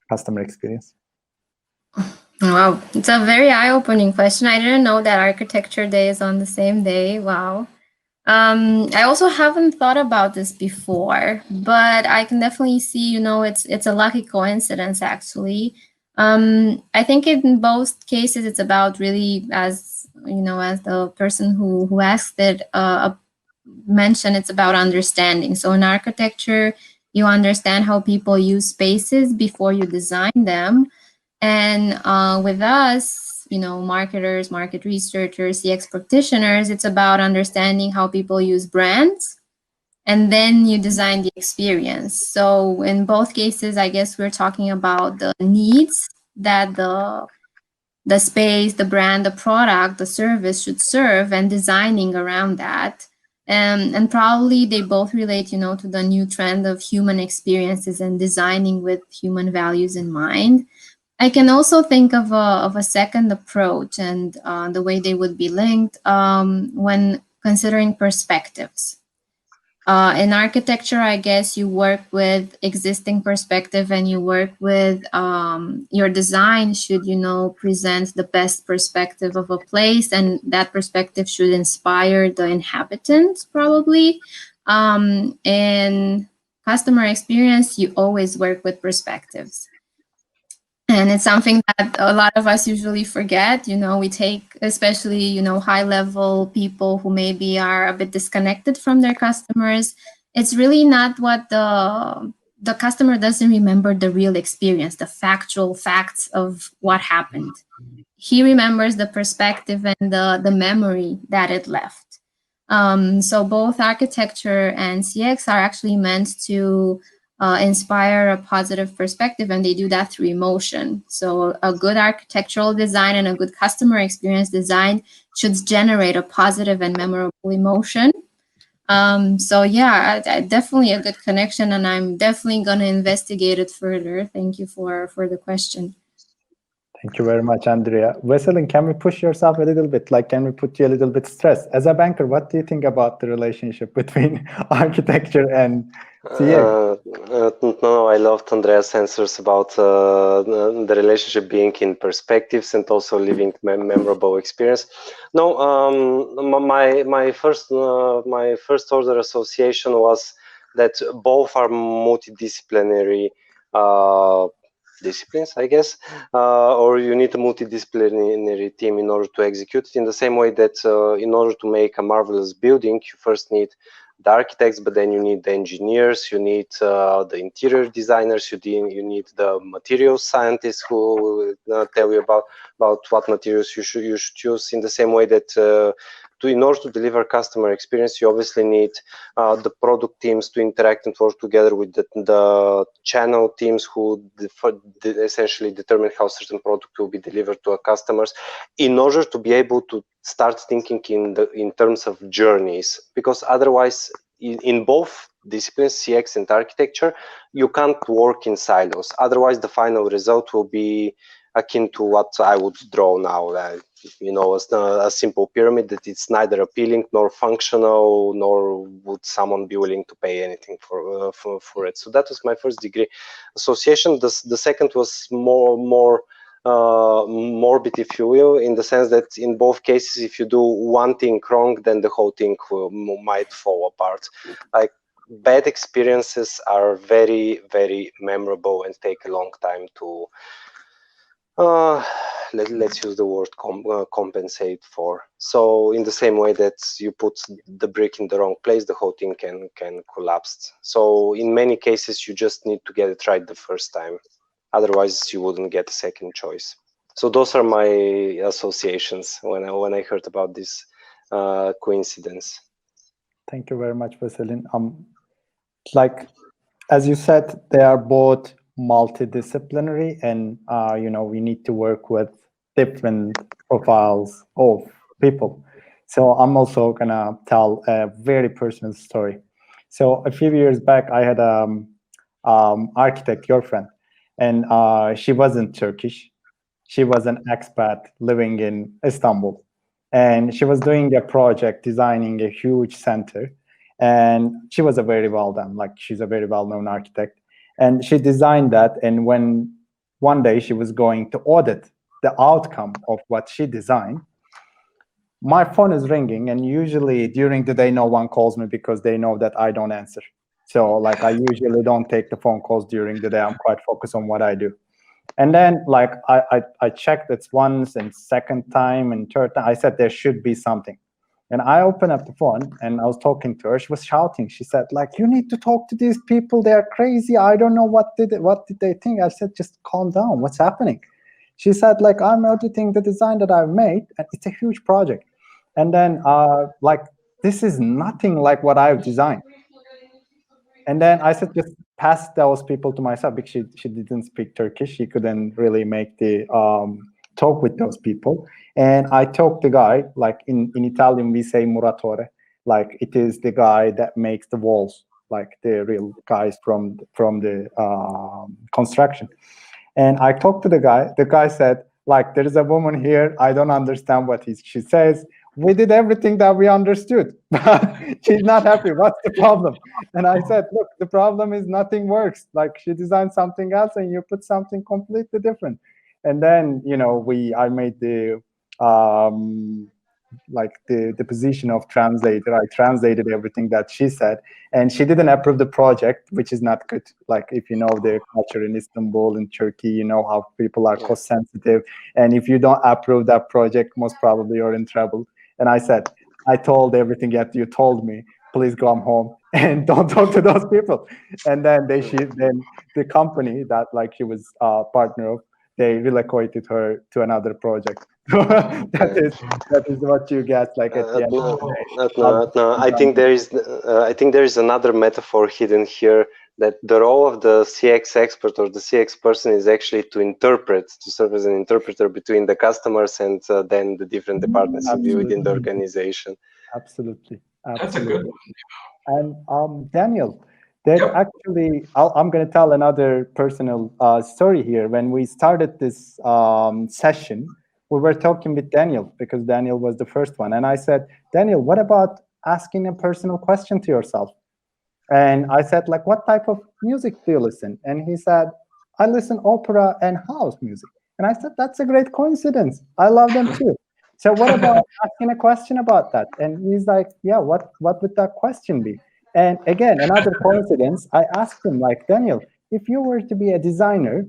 customer experience? Wow, it's a very eye-opening question. I didn't know that Architecture Day is on the same day. Wow. I also haven't thought about this before, but I can definitely see, you know, it's a lucky coincidence, actually. I think in both cases, it's about really, as you know, as the person who asked it mentioned, it's about understanding. So in architecture, you understand how people use spaces before you design them. And with us, you know, marketers, market researchers, CX practitioners, it's about understanding how people use brands, and then you design the experience. So in both cases, I guess we're talking about the needs that the space, the brand, the product, the service should serve, and designing around that. And probably they both relate, you know, to the new trend of human experiences and designing with human values in mind. I can also think of a second approach, and the way they would be linked when considering perspectives. In architecture, I guess you work with existing perspective, and you work with your design should, you know, present the best perspective of a place, and that perspective should inspire the inhabitants probably. In customer experience, you always work with perspectives. And it's something that a lot of us usually forget. You know, we take, especially, you know, high level people who maybe are a bit disconnected from their customers. It's really not what the customer doesn't remember the real experience, the factual facts of what happened. He remembers the perspective and the memory that it left. So both architecture and CX are actually meant to inspire a positive perspective, and they do that through emotion. So a good architectural design and a good customer experience design should generate a positive and memorable emotion. So yeah, definitely a good connection, and I'm definitely going to investigate it further. Thank you for the question. Thank you very much, Andrea. Veselin, can we push yourself a little bit? Like, can we put you a little bit stressed? As a banker, what do you think about the relationship between architecture and CX? No, I loved Andrea's answers about the relationship being in perspectives and also living memorable experience. No, my first order association was that both are multidisciplinary disciplines, I guess, or you need a multidisciplinary team in order to execute it, in the same way that in order to make a marvelous building, you first need the architects, but then you need the engineers, you need the interior designers, you need the materials scientists who will tell you about what materials you should use. In the same way that in order to deliver customer experience, you obviously need the product teams to interact and work together with the channel teams who essentially determine how certain product will be delivered to our customers, in order to be able to start thinking in terms of journeys. Because otherwise, in both disciplines, CX and architecture, you can't work in silos. Otherwise, the final result will be akin to what I would draw now. You know, a simple pyramid that it's neither appealing nor functional, nor would someone be willing to pay anything for it. So that was my first degree association. The second was more morbid, if you will, in the sense that in both cases, if you do one thing wrong, then the whole thing might fall apart. Like, bad experiences are very, very memorable and take a long time to Let's use the word compensate for. So in the same way that you put the brick in the wrong place, the whole thing can collapse. So in many cases, you just need to get it right the first time. Otherwise, you wouldn't get a second choice. So those are my associations when I heard about this coincidence. Thank you very much, Vasilin. Like, as you said, they are both multidisciplinary, and we need to work with different profiles of people. So I'm also gonna tell a very personal story. So a few years back, I had architect girlfriend, and she wasn't Turkish. She was an expat living in Istanbul, and she was doing a project designing a huge center. And she was a very well done, like she's a very well-known architect, and she designed that. And when one day she was going to audit the outcome of what she designed, my phone is ringing, and usually during the day no one calls me because they know that I don't answer. So like I usually don't take the phone calls during the day. I'm quite focused on what I do. And then like I checked it once and second time and third time. I said there should be something. And I opened up the phone and I was talking to her. She was shouting. She said, like, you need to talk to these people. They're crazy. I don't know what did they think. I said, just calm down. What's happening? She said, like, I'm auditing the design that I've made, and it's a huge project. And then like, this is nothing like what I've designed. And then I said, just pass those people to myself, because she didn't speak Turkish. She couldn't really make the talk with those people. And I talked the guy, like in Italian, we say muratore, like it is the guy that makes the walls, like the real guys from the construction. And I talked to the guy. The guy said, like, there is a woman here. I don't understand what she says. We did everything that we understood, but she's not happy. What's the problem? And I said, look, the problem is nothing works. Like, she designed something else and you put something completely different. And then, I made the like the position of translator. I translated everything that she said, and she didn't approve the project, which is not good. Like, if you know the culture in Istanbul and Turkey, you know how people are cost sensitive, and if you don't approve that project, most probably you're in trouble. And I said, I told everything that you told me. Please go home and don't talk to those people. And then then the company that like she was a partner of, they relocated her to another project. that is what you get like at the end of the day. No. I think there is another metaphor hidden here, that the role of the CX expert or the CX person is actually to serve as an interpreter between the customers and then the different departments within the organization. Absolutely. That's a good one. And Daniel, actually, I'm going to tell another personal story here. When we started this session, we were talking with Daniel, because Daniel was the first one. And I said, Daniel, what about asking a personal question to yourself? And I said, like, what type of music do you listen? And he said, I listen opera and house music. And I said, that's a great coincidence. I love them too. So what about asking a question about that? And he's like, yeah, what would that question be? And again, another coincidence, I asked him, like, Daniel, if you were to be a designer,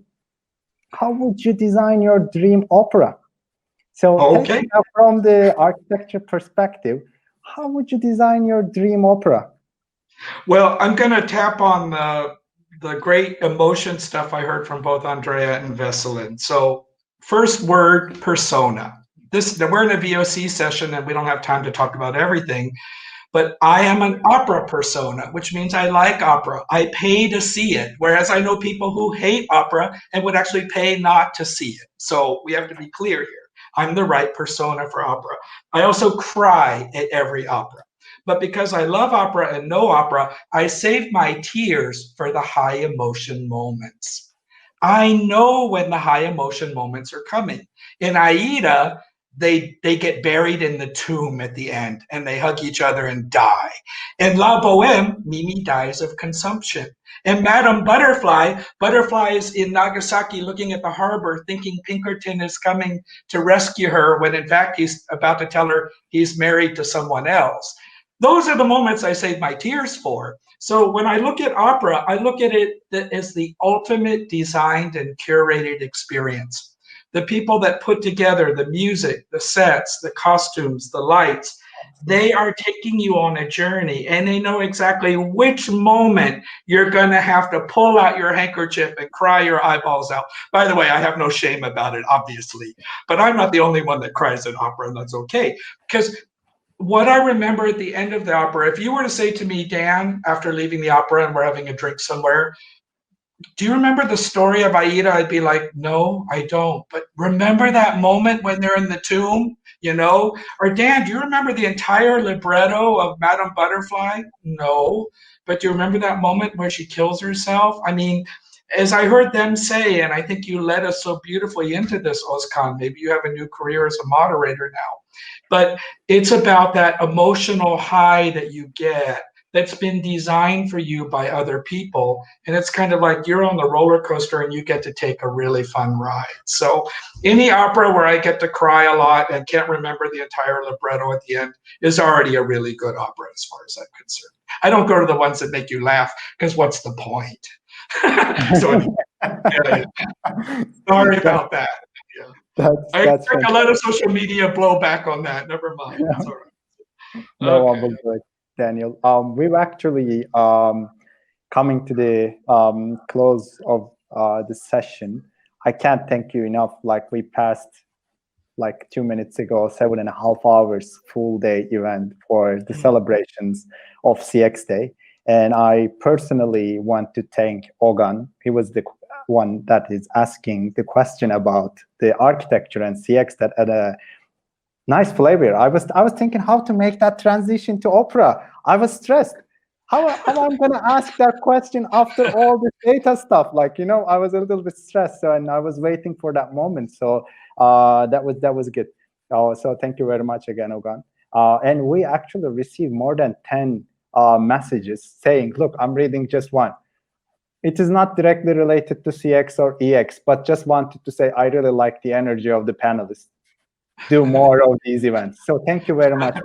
how would you design your dream opera? So from the architecture perspective, how would you design your dream opera? Well, I'm going to tap on the great emotion stuff I heard from both Andrea and Veselin. So first word, persona. We're in a VOC session and we don't have time to talk about everything, but I am an opera persona, which means I like opera. I pay to see it, whereas I know people who hate opera and would actually pay not to see it. So we have to be clear here. I'm the right persona for opera. I also cry at every opera. But because I love opera and know opera, I save my tears for the high emotion moments. I know when the high emotion moments are coming. In Aida, they get buried in the tomb at the end and they hug each other and die. In La Boheme, Mimi dies of consumption. And Madame Butterfly is in Nagasaki looking at the harbor thinking Pinkerton is coming to rescue her when in fact he's about to tell her he's married to someone else. Those are the moments I save my tears for. So when I look at opera, I look at it as the ultimate designed and curated experience. the people that put together the music, the sets, the costumes, the lights, they are taking you on a journey, and they know exactly which moment you're going to have to pull out your handkerchief and cry your eyeballs out. By the way, I have no shame about it, obviously, but I'm not the only one that cries at opera, and that's okay. Because what I remember at the end of the opera, if you were to say to me, Dan, after leaving the opera and we're having a drink somewhere, do you remember the story of Aida? I'd be like, no, I don't. But remember that moment when they're in the tomb, you know? Or Dan, do you remember the entire libretto of Madame Butterfly? No. But do you remember that moment where she kills herself? I mean, as I heard them say, and I think you led us so beautifully into this, Özkan, maybe you have a new career as a moderator now, but it's about that emotional high that you get that's been designed for you by other people. And it's kind of like you're on the roller coaster and you get to take a really fun ride. So any opera where I get to cry a lot and can't remember the entire libretto at the end is already a really good opera as far as I'm concerned. I don't go to the ones that make you laugh, because what's the point? So sorry about that. Yeah. I expect a lot of social media blowback on that. Never mind. Yeah. It's all right. No one Okay. will do it, Daniel. We've actually coming to the close of the session. I can't thank you enough. Like, we passed like 2 minutes ago, 7.5 hours full day event for the celebrations of CX Day. And I personally want to thank Ogan. He was the one that is asking the question about the architecture and CX that had a nice flavor. I was thinking how to make that transition to opera. I was stressed. How I'm going to ask that question after all this data stuff? Like, you know, I was a little bit stressed, so, and I was waiting for that moment. So that was good. So thank you very much again, Ogan. And we actually received more than 10 messages saying, look, I'm reading just one. It is not directly related to CX or EX, but just wanted to say I really like the energy of the panelists. Do more of these events. So thank you very much.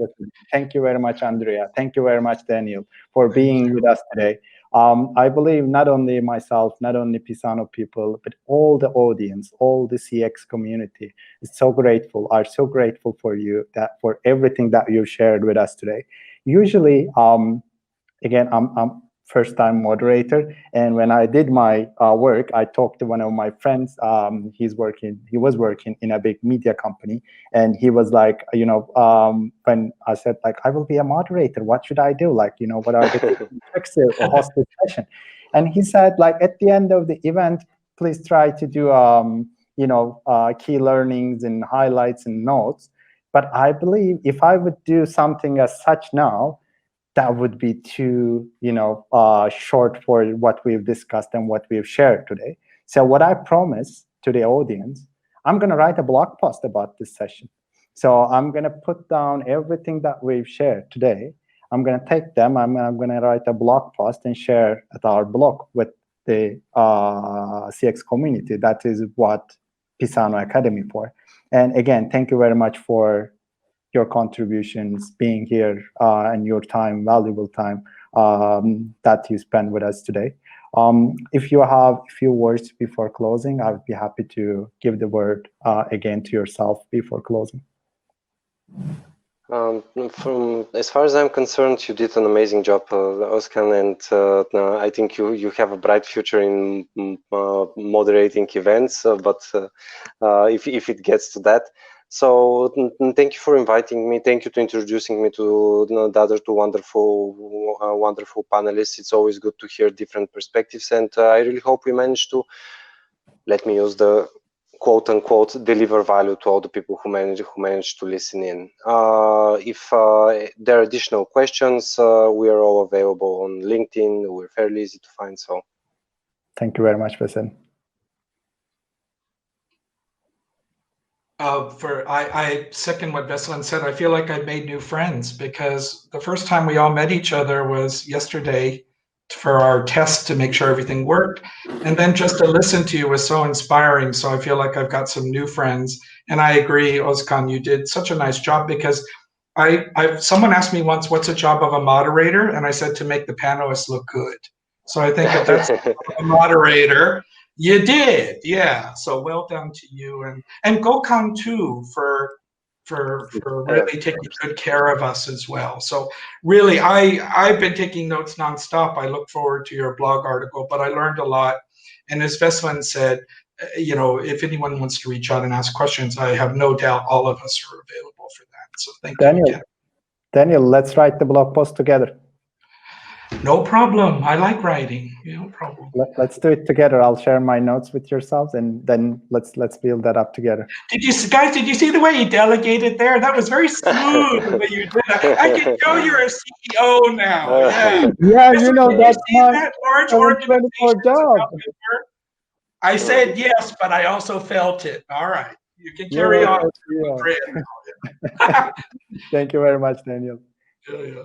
Thank you very much, Andrea. Thank you very much, Daniel, for being with us today. I believe not only myself, not only Pisano people, but all the audience, all the CX community is so grateful, are so grateful for you, that for everything that you shared with us today. Usually, again, I'm first-time moderator, and when I did my work, I talked to one of my friends. He was working in a big media company, and he was like, you know, when I said, like, I will be a moderator, what should I do? Like, you know, what are the tricks to host the session? And he said, like, at the end of the event, please try to do, you know, key learnings and highlights and notes. But I believe if I would do something as such now, that would be too, you know, short for what we've discussed and what we've shared today. So what I promise to the audience, I'm going to write a blog post about this session. So I'm going to put down everything that we've shared today. I'm going to take them, I'm going to write a blog post and share at our blog with the CX community. That is what Pisano Academy for. And again, thank you very much for your contributions, being here, and your time, valuable time that you spent with us today. If you have a few words before closing, I would be happy to give the word again to yourself before closing. From as far as I'm concerned, you did an amazing job, Özkan, and I think you have a bright future in moderating events. But if it gets to that. So thank you for inviting me. Thank you to introducing me to the other two wonderful panelists. It's always good to hear different perspectives, and I really hope we managed to, let me use the quote unquote, deliver value to all the people who managed to listen in. If there are additional questions, we are all available on LinkedIn. We're fairly easy to find. So thank you very much, Vasil. I second what Veselin said. I feel like I've made new friends, because the first time we all met each other was yesterday for our test to make sure everything worked. And then just to listen to you was so inspiring. So I feel like I've got some new friends. And I agree, Özkan, you did such a nice job, because someone asked me once, what's the job of a moderator? And I said, to make the panelists look good. So I think if that's a moderator, You did, yeah. So well done to you, and Gokhan too for really taking good care of us as well. So really, I've been taking notes nonstop. I look forward to your blog article, but I learned a lot. And as Veselin said, you know, if anyone wants to reach out and ask questions, I have no doubt all of us are available for that. So thank you again. Daniel, let's write the blog post together. No problem. I like writing. No problem. Let's do it together. I'll share my notes with yourselves, and then let's build that up together. Did you guys? Did you see the way he delegated there? That was very smooth the way you did that. I can show you're a CEO now. Yeah. Yeah, you know that's my that large 24 job. I said yes, but I also felt it. All right, you can carry on. Thank you very much, Daniel. Yeah.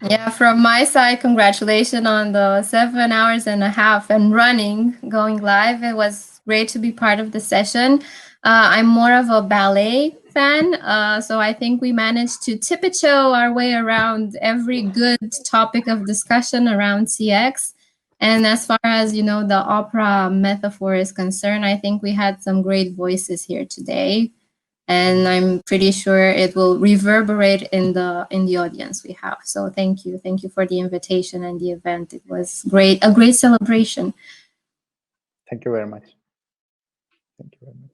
Yeah, from my side, congratulations on the 7.5 hours and running, going live. It was great to be part of the session. I'm more of a ballet fan, so I think we managed to tiptoe our way around every good topic of discussion around CX. And as far as, you know, the opera metaphor is concerned, I think we had some great voices here today. And I'm pretty sure it will reverberate in the audience we have. So thank you for the invitation and the event. It was great, a great celebration. Thank you very much. Thank you very much.